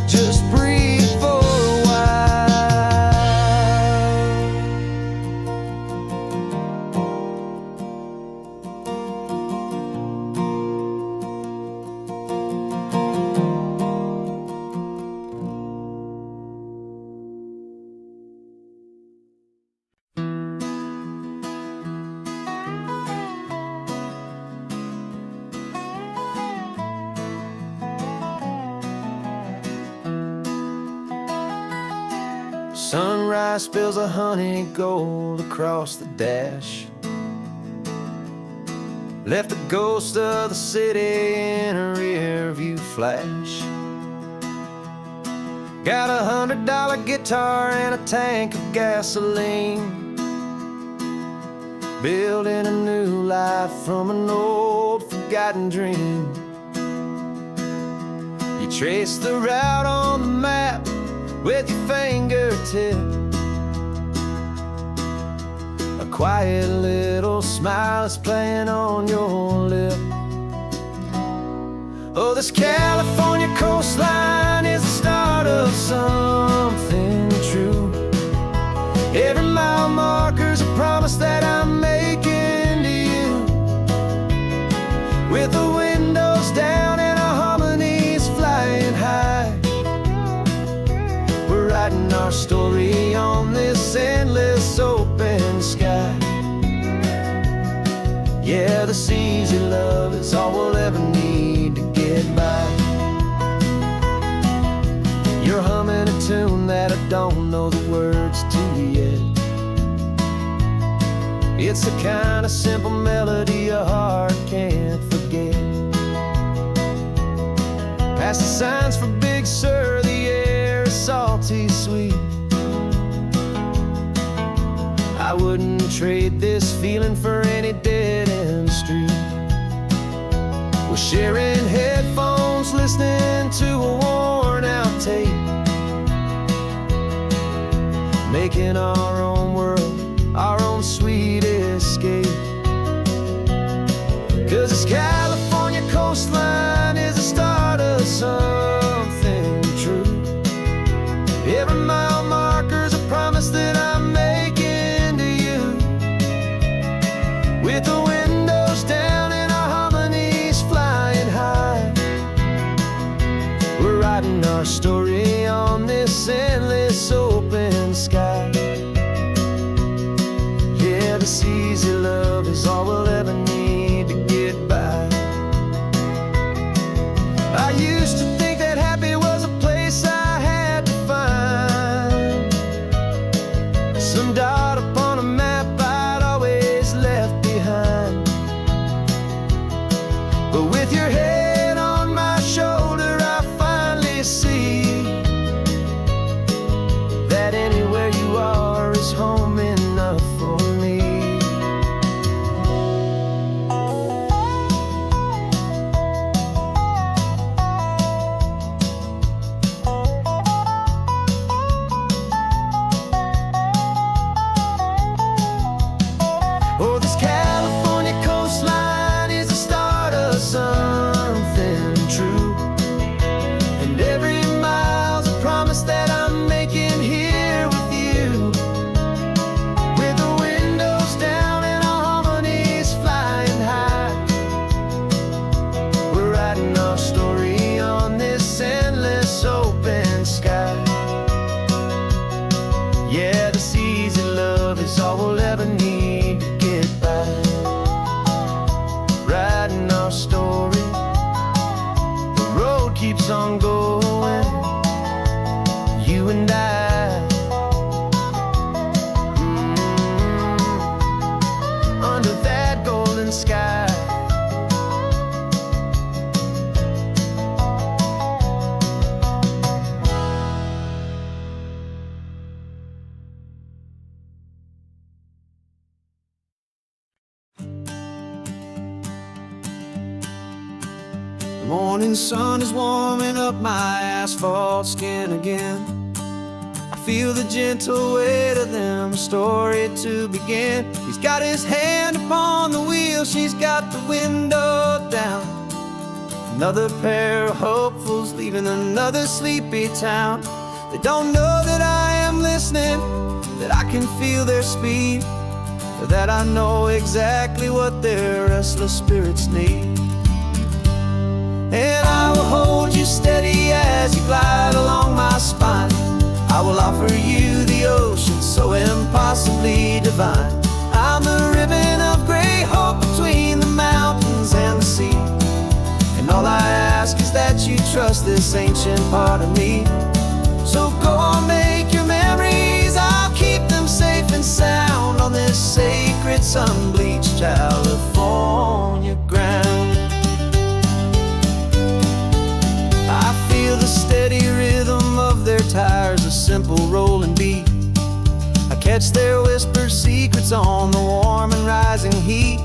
just breathe for a sunrise spills a honey gold across the dash. Left the ghost of the city in a rear view flash. Got a $100 guitar and a tank of gasoline. Building a new life from an old forgotten dream. You trace the route on the map with your fingertip. A quiet little smile is playing on your lip. Oh, this California coastline is the start of something true. Every mile marker's a promise that I'm making to you. With the windows down and our harmonies flying high, we're writing our story on this endless open sky. Yeah, this easy love is all we'll ever need to get by. You're humming a tune that I don't know the words to yet. It's the kind of simple melody a heart can't forget. Past the signs for Big Sur, the salty sweet. I wouldn't trade this feeling for any dead-end street. We're sharing headphones, listening to a worn-out tape, making our own world, our own sweet escape. 'Cause this California coastline is the start of something true. Every mile marker's a promise that I'm making to you. With the windows down and our harmonies flying high, we're writing our story on this endless open sky. Yeah, this easy love is all we'll ever need to get by. I used to think that happy was a place I had to find, some dot upon a map I'd always left behind. But with your head on my shoulder, I finally see that anywhere you are is home enough for me. Oh, this California coastline is the start of something true. And every mile's a promise that I'm making here with you. With the windows down and our harmonies flying high, we're writing our story on this endless open sky. Yeah, this easy love is all we'll ever need to get by. Writing our story, the road keeps on going, you and I. Under that golden sky. The morning sun is warming up my asphalt skin again. I feel the gentle weight of them, story to begin. He's got his hand upon the wheel, she's got the window down. Another pair of hopefuls leaving another sleepy town. They don't know that I am listening, that I can feel their speed, or that I know exactly what their restless spirits need. And I will hold you steady as you glide along my spine. I will offer you the ocean so impossibly divine. I'm the ribbon of gray hope between the mountains and the sea. And all I ask is that you trust this ancient part of me. So go on, make your memories, I'll keep them safe and sound on this sacred sun-bleached California ground. I feel the steady rhythm of their tires, a simple rolling beat. I catch their whispered secrets on the warm and rising heat.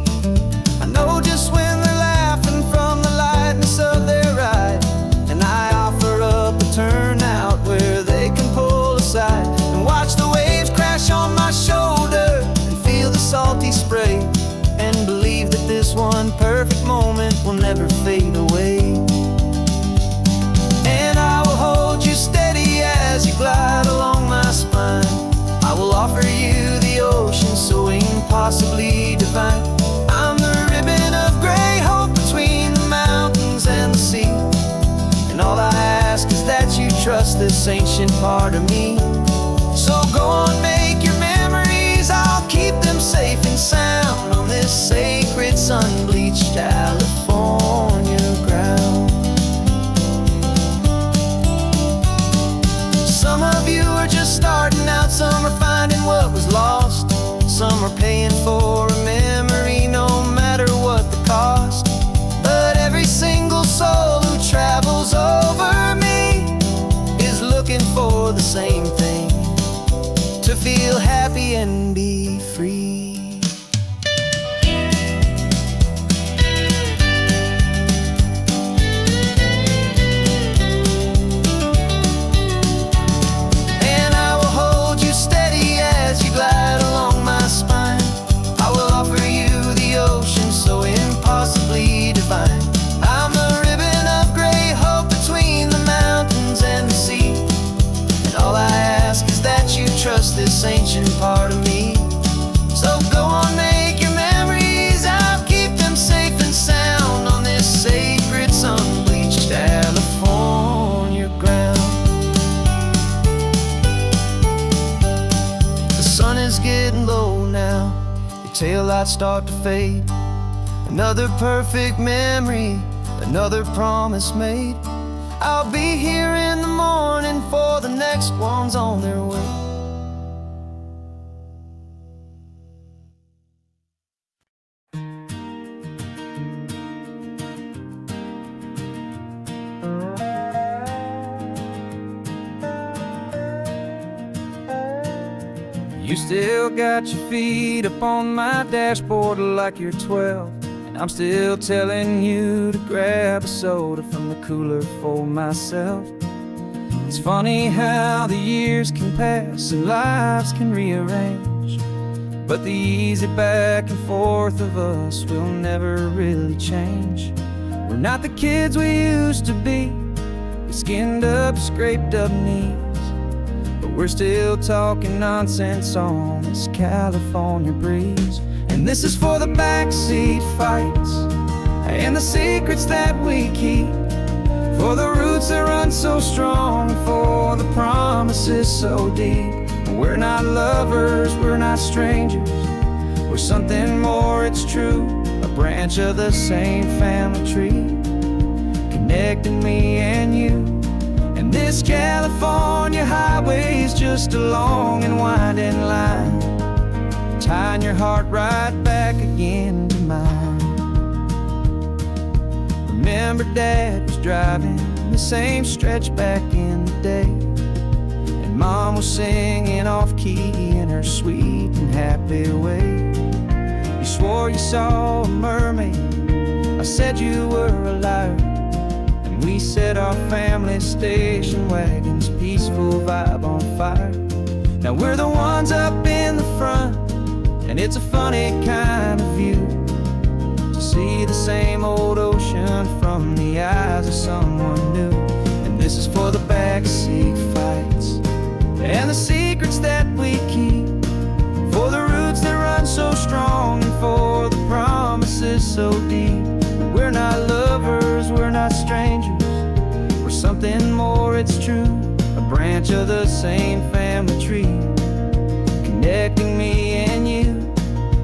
I know just when they're laughing from the lightness of their ride, and I offer up a turnout where they can pull aside and watch the waves crash on my shoulder and feel the salty spray, and believe that this one perfect moment will never fade away. And I will hold you steady as you glide along my spine. I will offer you the ocean so impossibly divine. I'm the ribbon of gray hope between the mountains and the sea. And all I ask is that you trust this ancient part of me. So go on, make your memories, I'll keep them safe and sound on this sacred sun-bleached California ground. Some of you are just starting out, some are finding what was lost, some are paying for a memory no matter what the cost. But every single soul who travels over me is looking for the same thing, to feel happy and be free. And I will hold you steady as you glide along my spine. I will offer you the ocean so impossibly divine. I'm the ribbon of gray hope between the mountains and the sea. And all I ask is that you trust this ancient part of me. So go on, make your memories, I'll keep them safe and sound on this sacred sun-bleached California ground. The sun is getting low now, your taillights start to fade. Another perfect memory, another promise made. I'll be here in the morning for the next ones on their way. You still got your feet up on my dashboard like you're 12, and I'm still telling you to grab a soda from the cooler for myself. It's funny how the years can pass and lives can rearrange, but the easy back and forth of us will never really change. We're not the kids we used to be, with skinned up, scraped up knees, but we're still talking nonsense on this California breeze. And this is for the backseat fights and the secrets that we keep, for the roots that run so strong, for the promises so deep. We're not lovers, we're not strangers, we're something more, it's true. A branch of the same family tree, connecting me and you. And this California highway's just a long and winding line, tying your heart right back again to mine. Remember Dad was driving the same stretch back in the day, and Mom was singing off-key in her sweet and happy way. You swore you saw a mermaid, I said you were a liar, and we set our family station wagon's peaceful vibe on fire. Now we're the ones up in the front, and it's a funny kind of view to see the same old ocean from the eyes of someone new. And this is for the backseat fights and the secrets that we keep, for the roots that run so strong and for the promises so deep. We're not lovers, we're not strangers, we're something more, it's true. A branch of the same family tree, connecting me and you.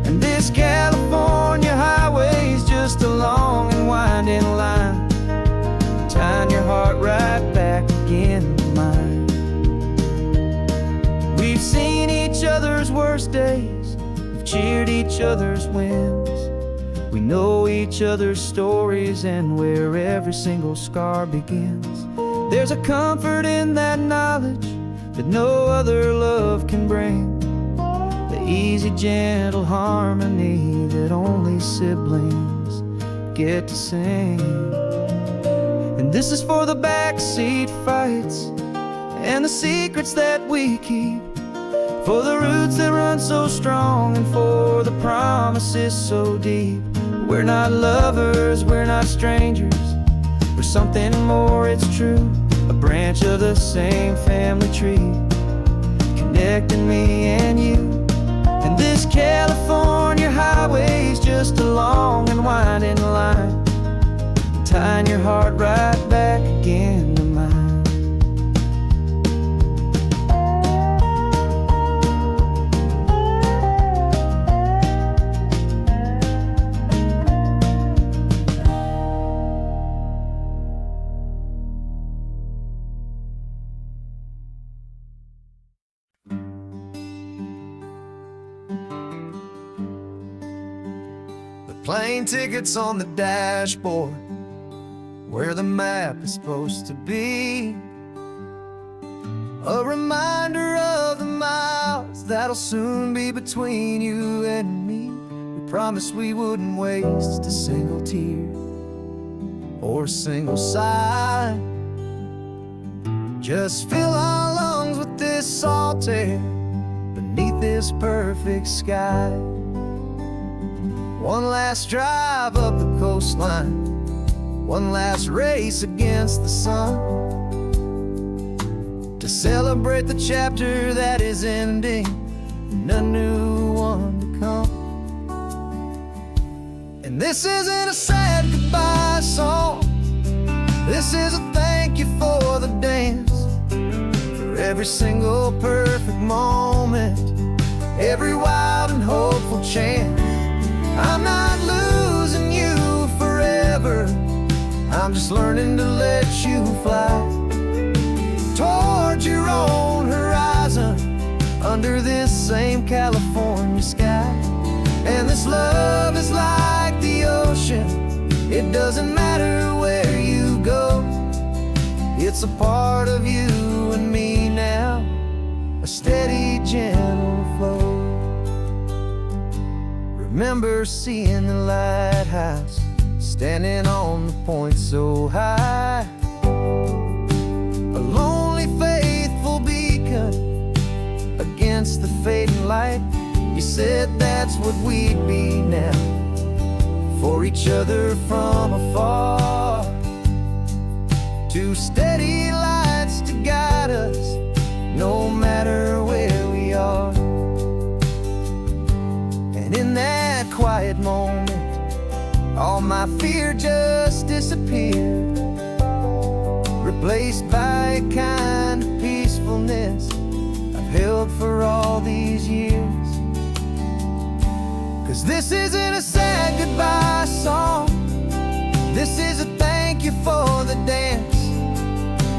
And this California highway's just a long and winding line, tying your heart right back again to mine. We've seen each other's worst days, we've cheered each other's wins, we know each other's stories and where every single scar begins. There's a comfort in that knowledge that no other love can bring, the easy, gentle harmony that only siblings get to sing. And this is for the backseat fights and the secrets that we keep, for the roots that run so strong and for the promises so deep. We're not lovers, we're not strangers, we're something more, it's true. A branch of the same family tree, connecting me and you. And this California highway's just a long and winding line, tying your heart right back again to mine. Plane tickets on the dashboard, where the map is supposed to be. A reminder that'll soon be between you and me. We promised we wouldn't waste a single tear or a single sigh. Just fill our lungs with this salt air beneath this perfect sky. One last drive up the coastline, one last race against the sun, to celebrate the chapter that is ending and a new one to come. And this isn't a sad goodbye song, this is a thank you for the dance, for every single perfect moment, every wild and hopeful chance. I'm not losing you forever, I'm just learning to let you fly towards your own horizon, under this same California sky. And this love is like the ocean, it doesn't matter where you go, it's a part of you and me now, a steady, gentle flow. Remember seeing the lighthouse, standing on the point so high, a lonely, faithful beacon against the fading light. You said that's what we'd be now, for each other from afar. Two steady lights to guide us, no matter where we are. And in that quiet moment, all my fear just disappeared, replaced by a kind of peacefulness I've held for all these years. 'Cause this isn't a sad goodbye song, this is a thank you for the dance,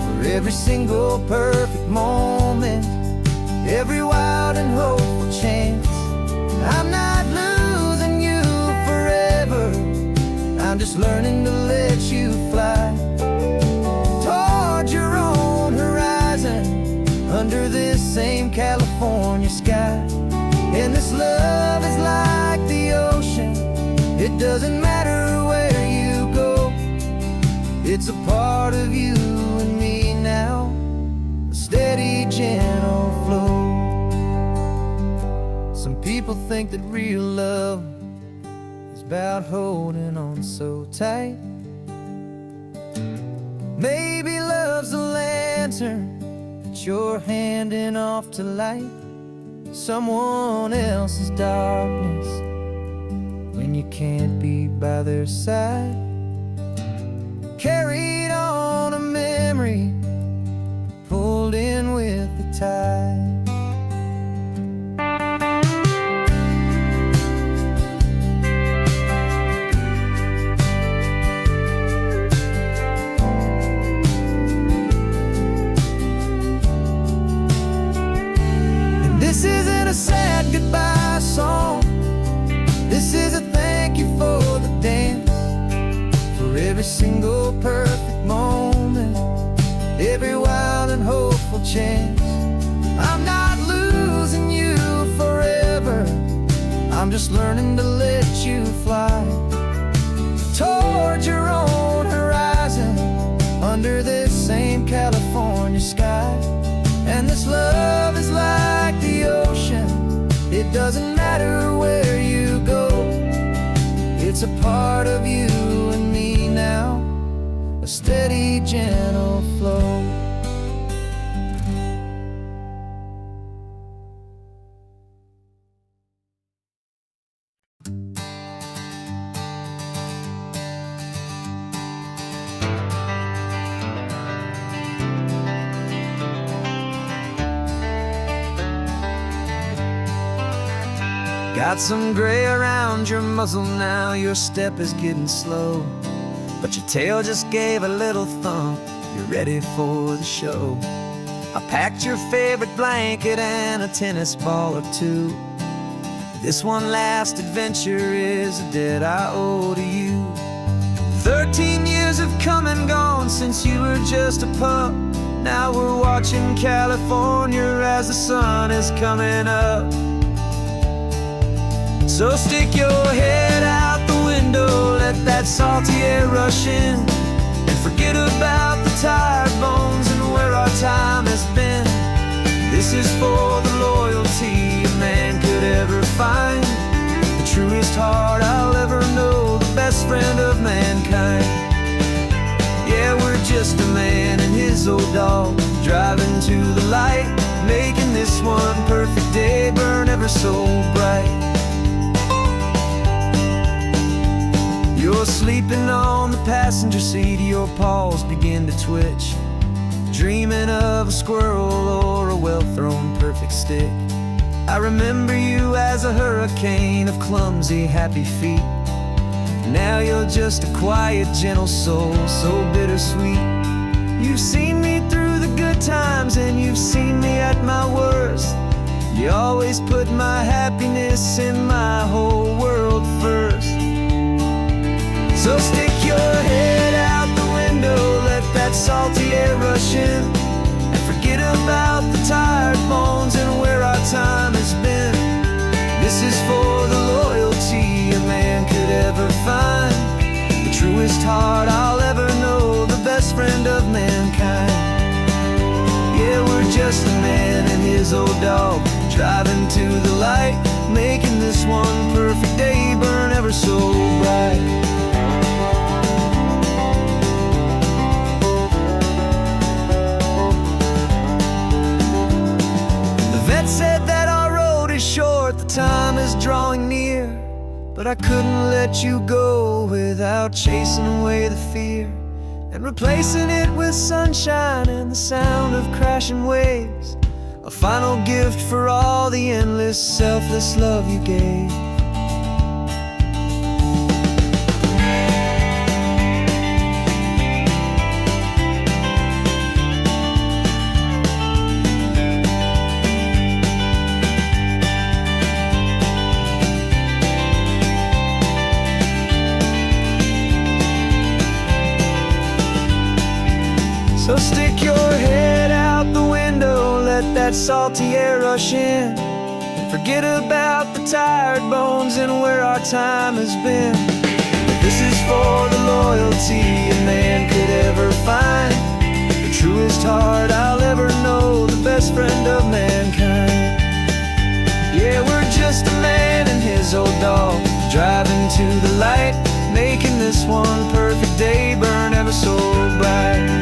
for every single perfect moment, every wild and hopeful chance. I'm not losing you forever, I'm just learning to let you fly towards your own horizon, under this same California sky. And this love is like the ocean, it doesn't matter where you go, it's a part of you and me now, a steady, gentle flow. Some people think that real love is about holding on so tight. Maybe love's a lantern that you're handing off to light someone else's darkness when you can't be by their side. Carried on a memory, pulled in with the tide. This isn't a sad goodbye song, this is a thank you for the dance, for every single perfect moment, every wild and hopeful chance. I'm not losing you forever, I'm just learning to let you fly towards your own horizon, under this same California sky. And this love is like the ocean, it doesn't matter where you go, it's a part of you and me now, a steady, gentle flow. Got some gray around your muzzle now, your step is getting slow, but your tail just gave a little thump, you're ready for the show. I packed your favorite blanket and a tennis ball or two. This one last adventure is a debt I owe to you. 13 years have come and gone since you were just a pup, Now we're watching California as the sun is coming up. So stick your head out the window, let that salty air rush in, and forget about the tired bones and where our time has been. This is for the loyalty a man could ever find, the truest heart I'll ever know, the best friend of mankind. Yeah, we're just a man and his old dog, driving to the light, making this one perfect day burn ever so bright. You're sleeping on the passenger seat, your paws begin to twitch, dreaming of a squirrel or a well-thrown perfect stick. I remember you as a hurricane of clumsy, happy feet. Now you're just a quiet, gentle soul, so bittersweet. You've seen me through the good times and you've seen me at my worst. You always put my happiness in my whole world first. So stick your head out the window, let that salty air rush in, and forget about the tired bones and where our time has been. This is for the loyalty a man could ever find, the truest heart I'll ever know, the best friend of mankind. Yeah, we're just a man and his old dog, driving to the light, making this one perfect day burn ever so bright. Said that our road is short, the time is drawing near, but I couldn't let you go without chasing away the fear and replacing it with sunshine and the sound of crashing waves, a final gift for all the endless, selfless love you gave. So stick your head out the window, let that salty air rush in, and forget about the tired bones and where our time has been. This is for the loyalty a man could ever find, the truest heart I'll ever know, the best friend of mankind. Yeah, we're just a man and his old dog, driving to the light, making this one perfect day burn ever so bright.